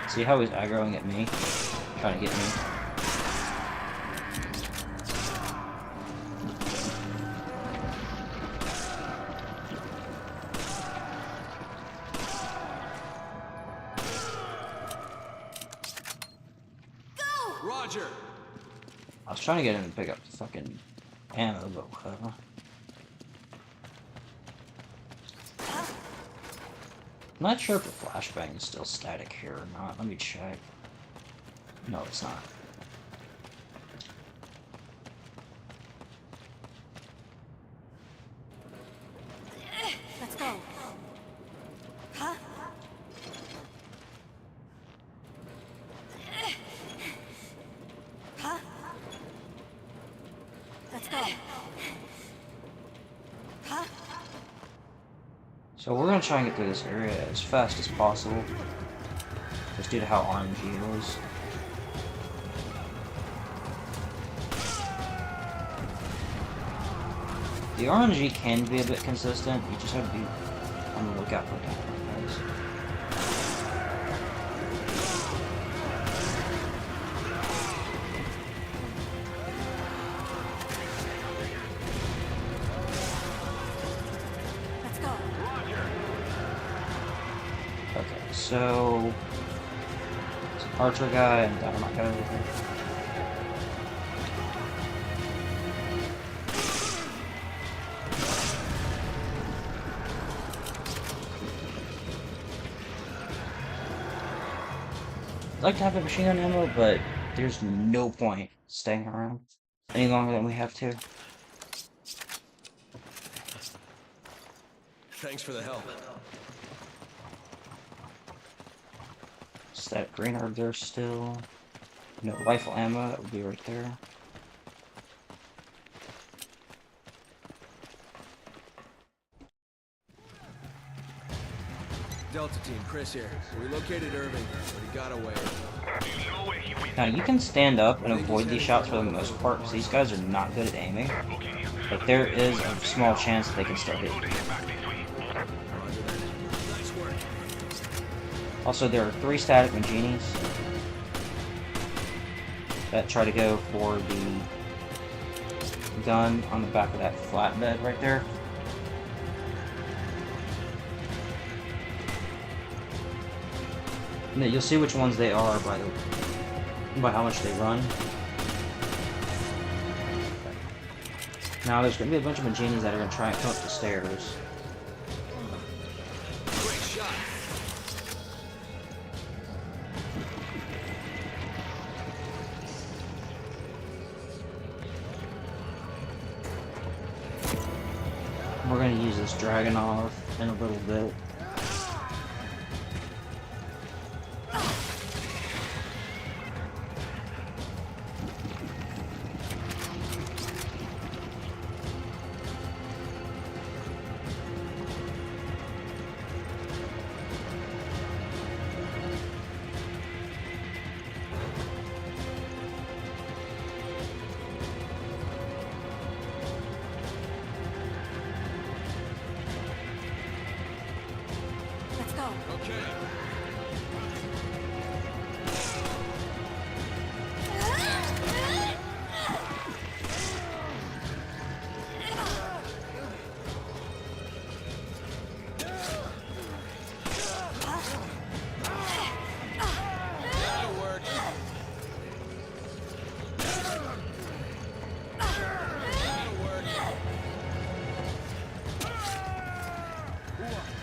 A: See how he's aggroing at me? Trying to get me.
C: Roger.
A: I was trying to get him to pick up the fucking ammo, but whatever. I'm not sure if the flashbang is still static here or not. Let me check. No, it's not.
D: Let's go. Huh? Huh? Let's go. Huh?
A: So we're gonna try and get through this area as fast as possible, just due to how RNG is. The RNG can be a bit consistent, you just have to be on the lookout for that, guys.
D: Let's go.
A: Okay, so it's an archer guy and dynamite guy over here. I'd like to have a machine gun ammo, but there's no point staying around any longer than we have to.
C: Thanks for the help.
A: Is that green herb there still? No rifle ammo, that would be right there.
C: Delta Team, Chris here. We located Irving, but he got away.
B: No way he wins.
A: Now you can stand up and avoid these shots for the most part, because these guys are not good at aiming. But there is a small chance that they can still hit you.
C: Roger that. Nice work.
A: Also, there are 3 static Majinis that try to go for the gun on the back of that flatbed right there. And you'll see which ones they are by how much they run. Now there's going to be a bunch of Majinis that are going to try and come up the stairs.
C: Great shot.
A: We're going to use this Dragunov in a little bit.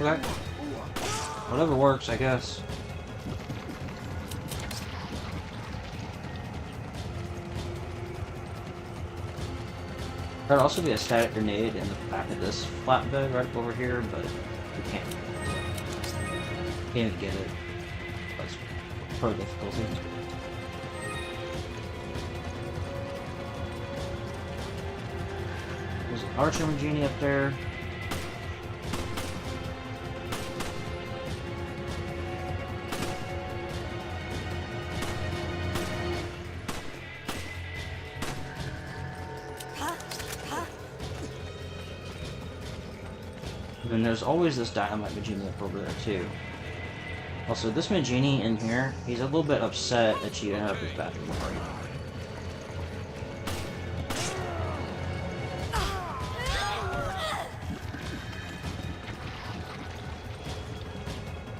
A: Okay. Whatever works, I guess. There'd also be a static grenade in the back of this flatbed right over here, but we can't get it. That's pro difficulty. There's an Archer Genie up there. And there's always this Dynamite Magini up over there too. Also, this Magini in here, he's a little bit upset that you ended up with Bathroom Party.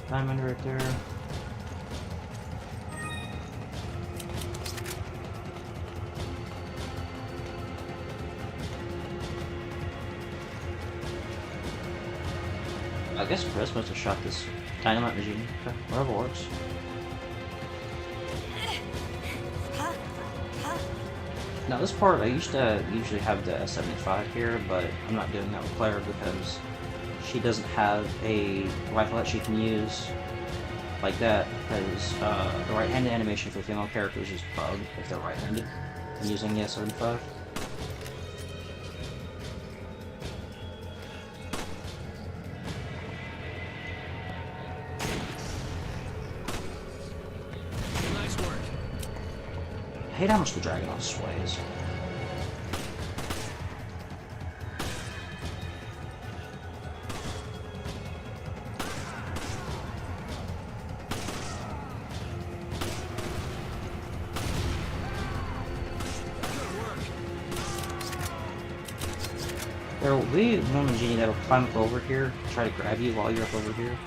A: Diamond right there. I guess Chris must have shot this Dynamite Magini. Okay, whatever works. Now this part, I used to usually have the S75 here, but I'm not doing that with Claire because she doesn't have a rifle that she can use like that, because the right-handed animation for female characters is bugged if they're right-handed and using the S75. I hate how much the Dragunov sways. There will be one Magini that'll climb up over here, try to grab you while you're up over here.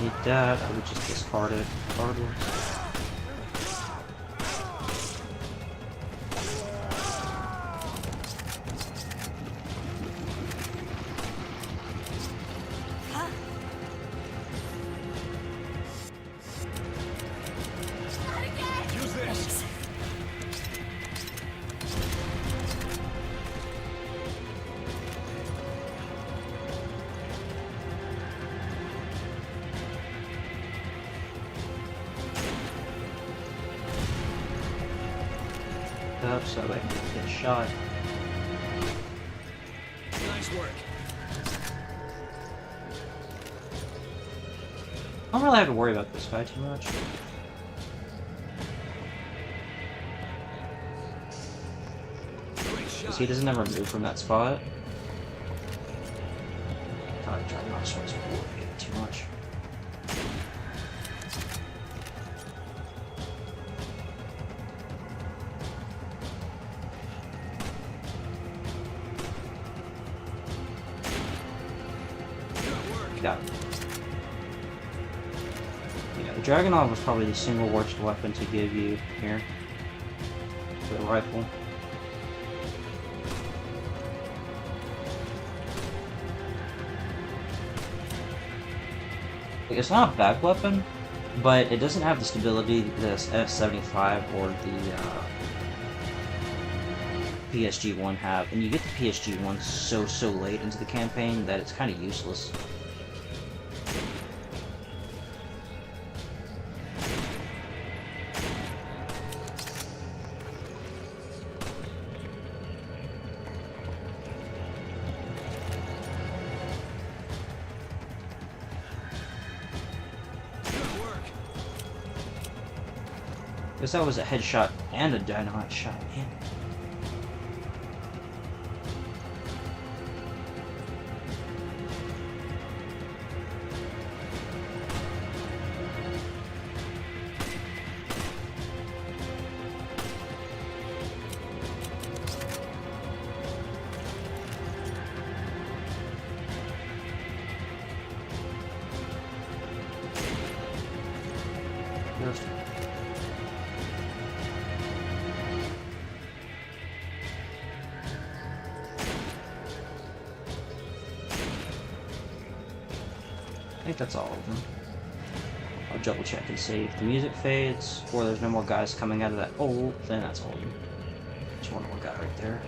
A: Need that, I would just discard it regardless.
C: Use this.
A: Up so I can get shot.
C: Nice work.
A: I don't really have to worry about this guy too much. Because he doesn't ever move from that spot. God, Dragunov sways way too much. Got it. Yeah, the Dragunov was probably the single worst weapon to give you here. For the rifle. Like, it's not a bad weapon, but it doesn't have the stability this S75 or the PSG-1 have, and you get the PSG-1 so late into the campaign that it's kind of useless. Guess that was a headshot and a dynamite shot, man. There's I think that's all of them. I'll double check and see if the music fades or there's no more guys coming out of that hole, then that's all of them. Just one more guy right there.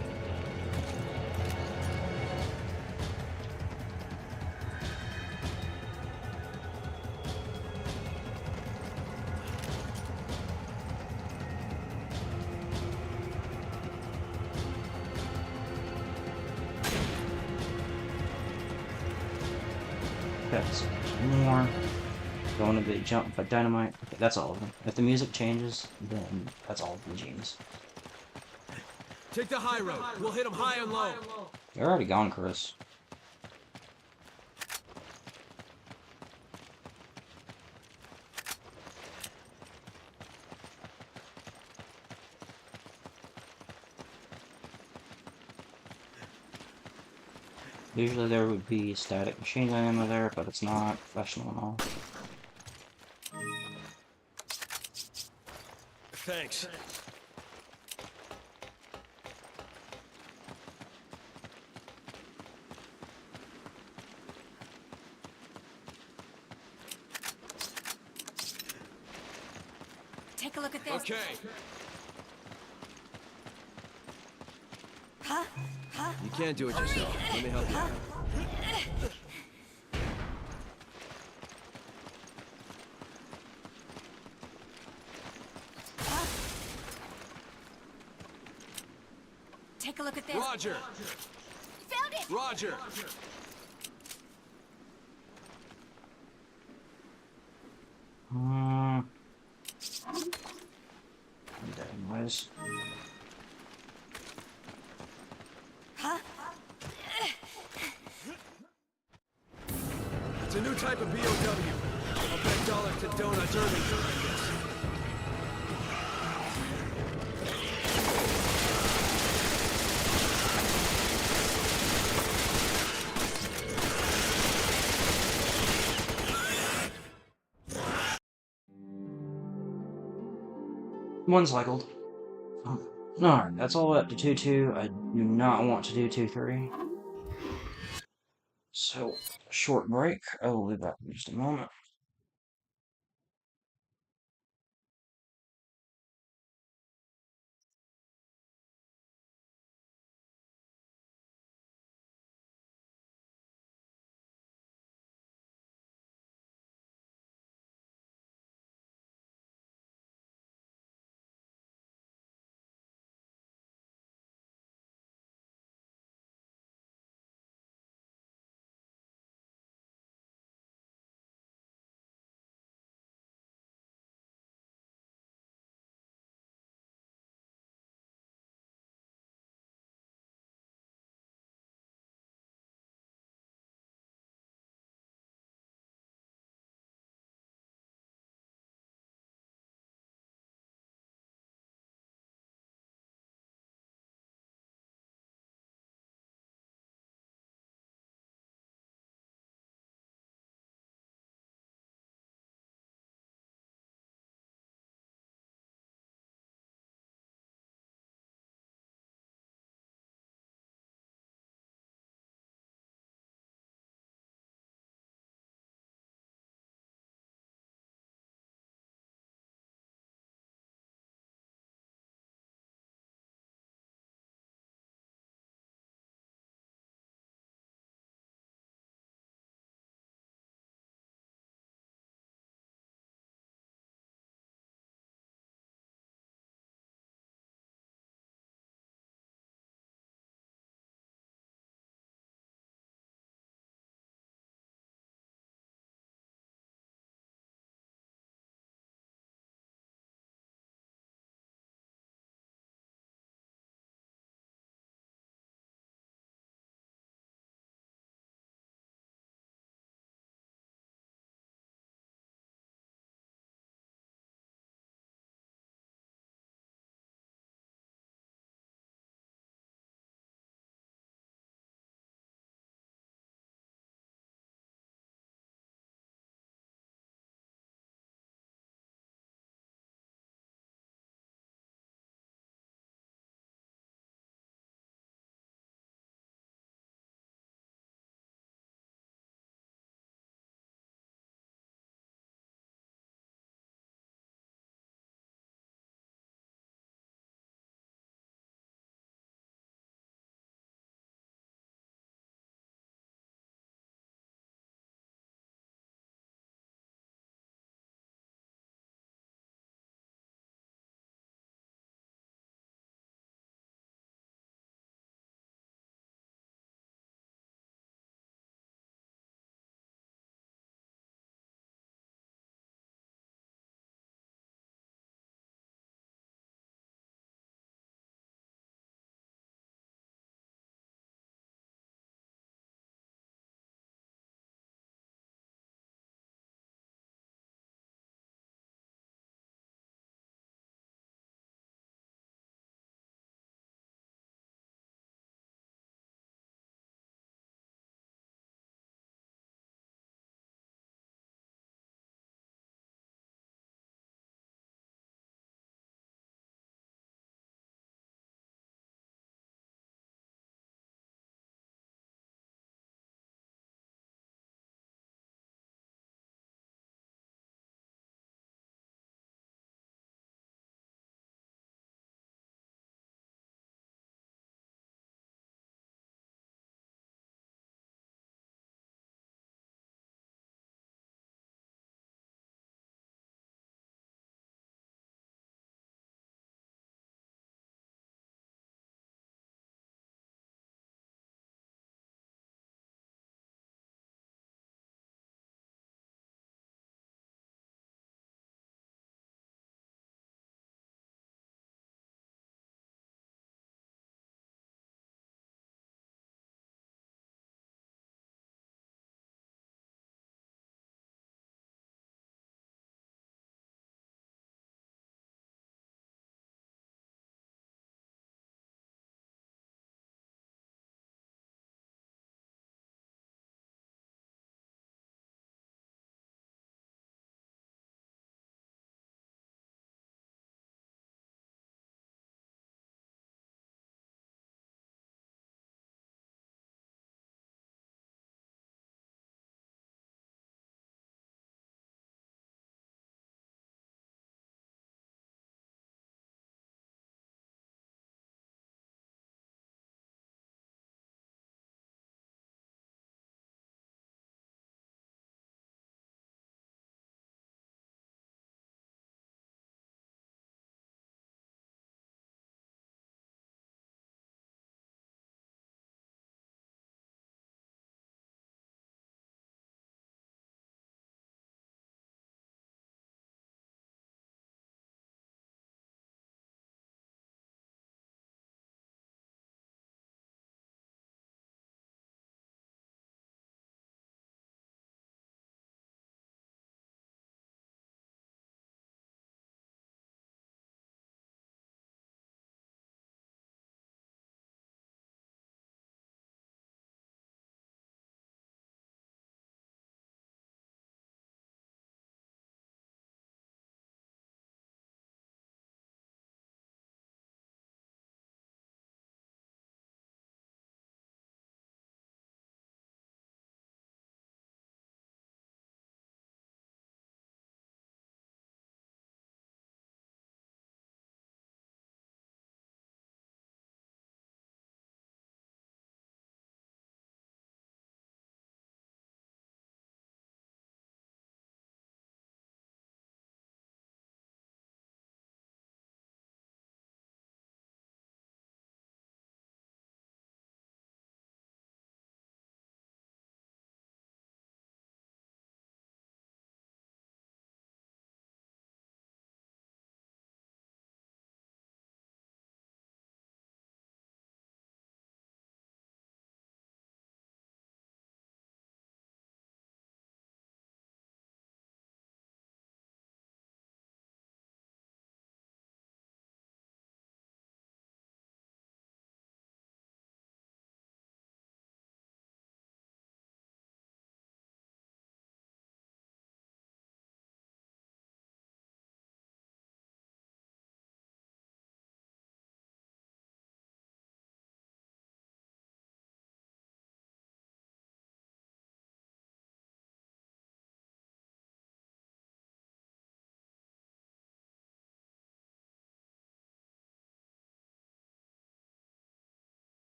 A: Okay, so there's more. Going to get jumped by dynamite. Okay, that's all of them. If the music changes, then that's all of the genes.
C: Take the high road. We'll hit them high and low.
A: You're already gone, Chris. Usually there would be static machine gun ammo there, but it's not professional and all.
C: Thanks.
D: Take a look at this.
C: Okay.
D: Huh? Huh?
C: You can't do it yourself. Let me help you out.
D: Take a look at this.
C: Roger.
D: Found it!
C: Roger.
A: I'm dead anyways.
D: Huh?
C: It's a new type of BOW. I'll bet dollar to donuts early, I guess.
A: One cycled. Alright, that's all up to 2-2. I do not want to do 2-3. So, short break. I will be back in just a moment.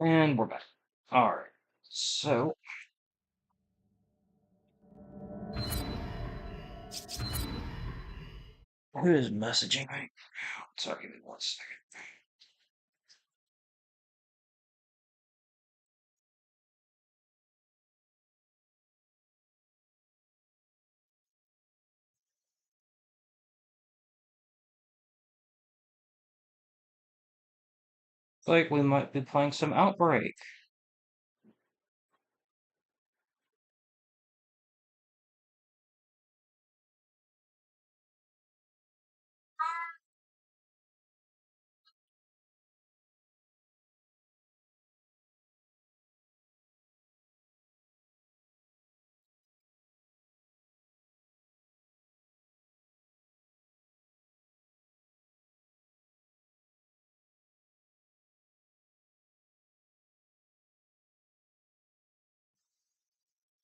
A: And we're back. Alright, so. Who is messaging me? Sorry, give me 1 second. Like we might be playing some Outbreak.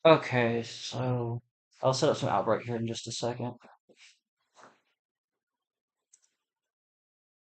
A: Okay, so I'll set up some Outbreak here in just a second.